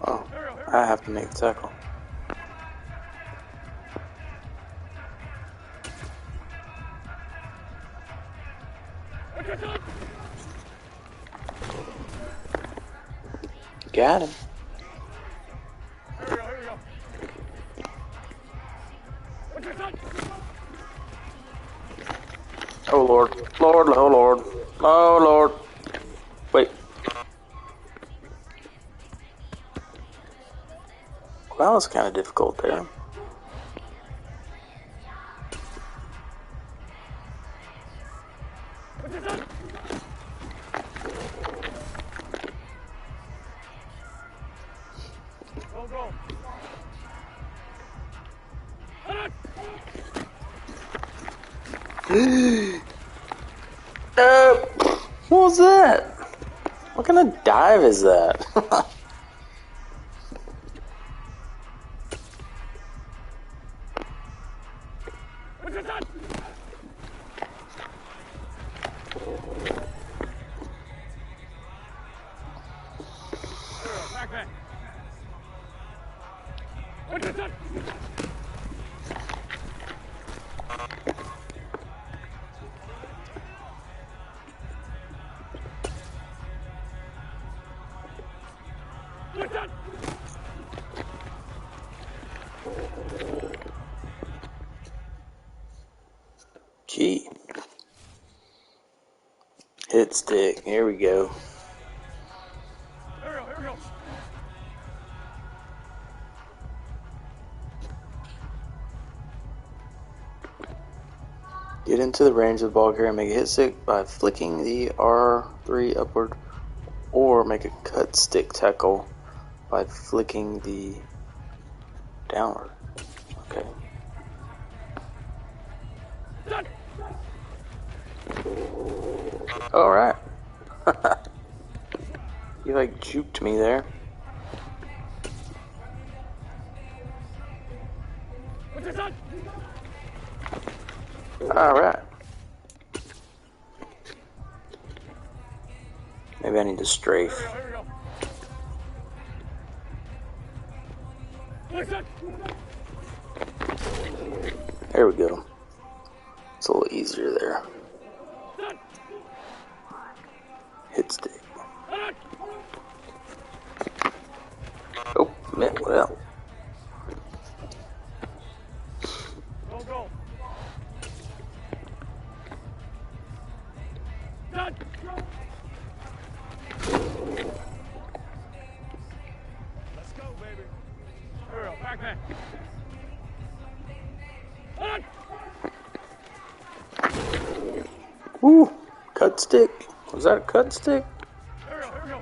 Oh, I have to make the tackle. Got him. Oh Lord, Lord, oh Lord, oh Lord. Wait. Well, that was kind of difficult there. What was that? What kind of dive is that? Gee. Hit stick. Here we go. Here we go. Get into the range of the ball carrier and make a hit stick by flicking the R3 upward, or make a cut stick tackle by flicking the downward. Okay. Alright. You like juked me there. Alright. Maybe I need to strafe. There we go. It's a little easier there. Hit stick. Oh, well. Let's go, baby. Here we go. Back man. Woo! Cut stick. Was that a cut stick? Here we go.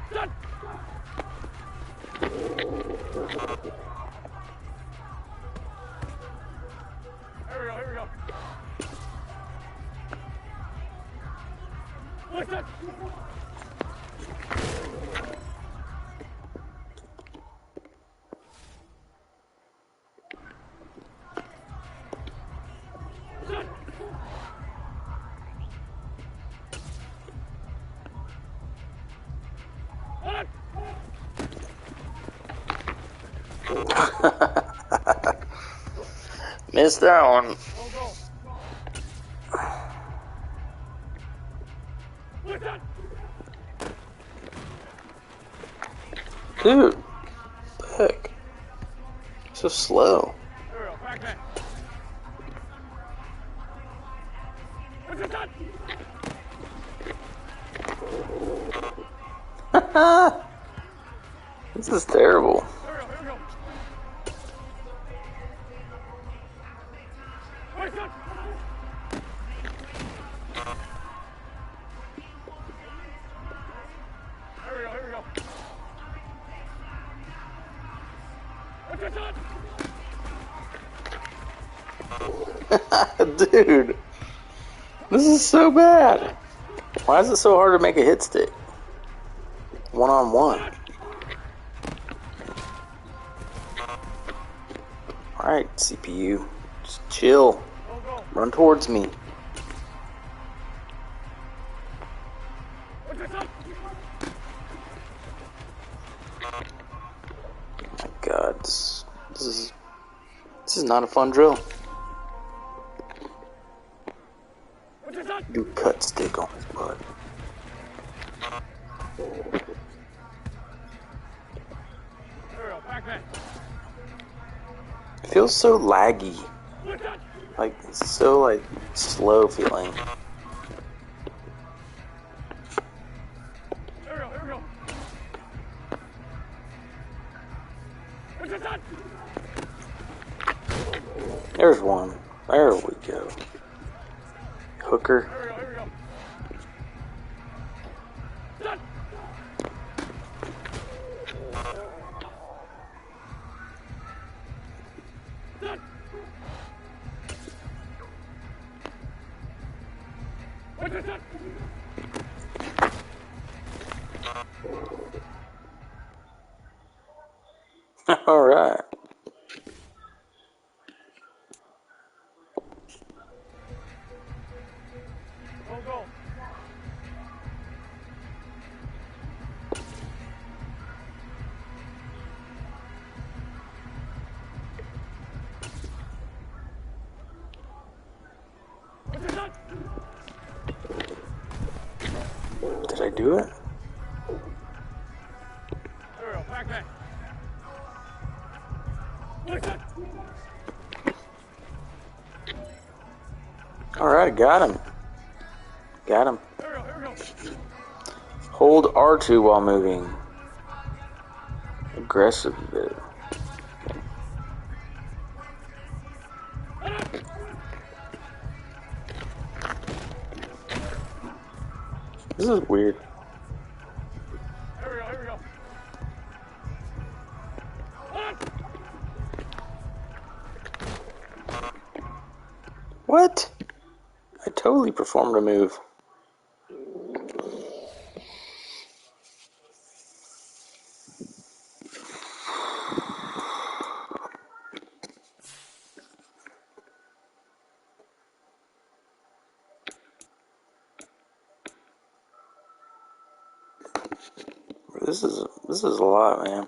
Here we go. Here we go. Here we go. Listen. Missed that one. Dude, what the heck? So slow. This is terrible. Dude, this is so bad. Why is it so hard to make a hit stick? One-on-one. Alright, CPU. Just chill. Run towards me. My God, this is not a fun drill. Do cut stick on his butt. It feels so laggy. Like, it's so, like, slow feeling. There's one. There we go. Hooker. All right. Did I do it? All right, got him. Got him. Here we go. Hold R2 while moving. Aggressive. This is weird. Here we go. What? I totally performed a move. This is a lot, man.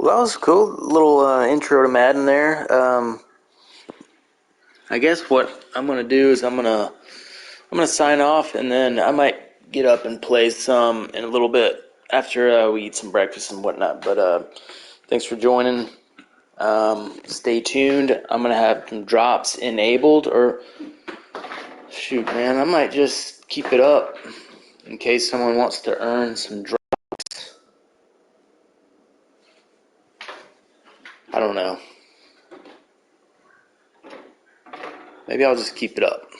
Well, that was cool. Little intro to Madden there. I guess what I'm gonna do is I'm gonna sign off, and then I might get up and play some in a little bit after we eat some breakfast and whatnot. But thanks for joining. Stay tuned. I'm gonna have some drops enabled, or shoot, man, I might just keep it up in case someone wants to earn some drops. I don't know. Maybe I'll just keep it up.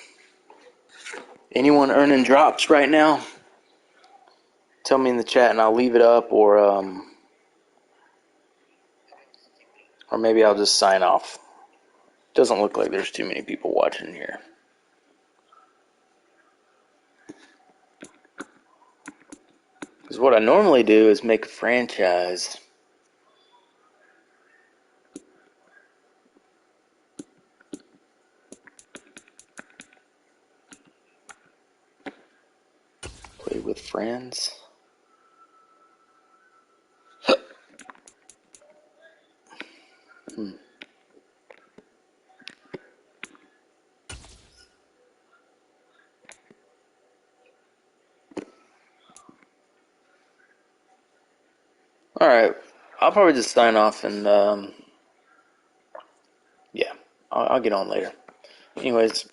Anyone earning drops right now? Tell me in the chat and I'll leave it up, or maybe I'll just sign off. Doesn't look like there's too many people watching here. Because what I normally do is make a franchise. Play with friends. Alright, I'll probably just sign off and, yeah, I'll get on later. Anyways,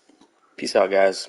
peace out, guys.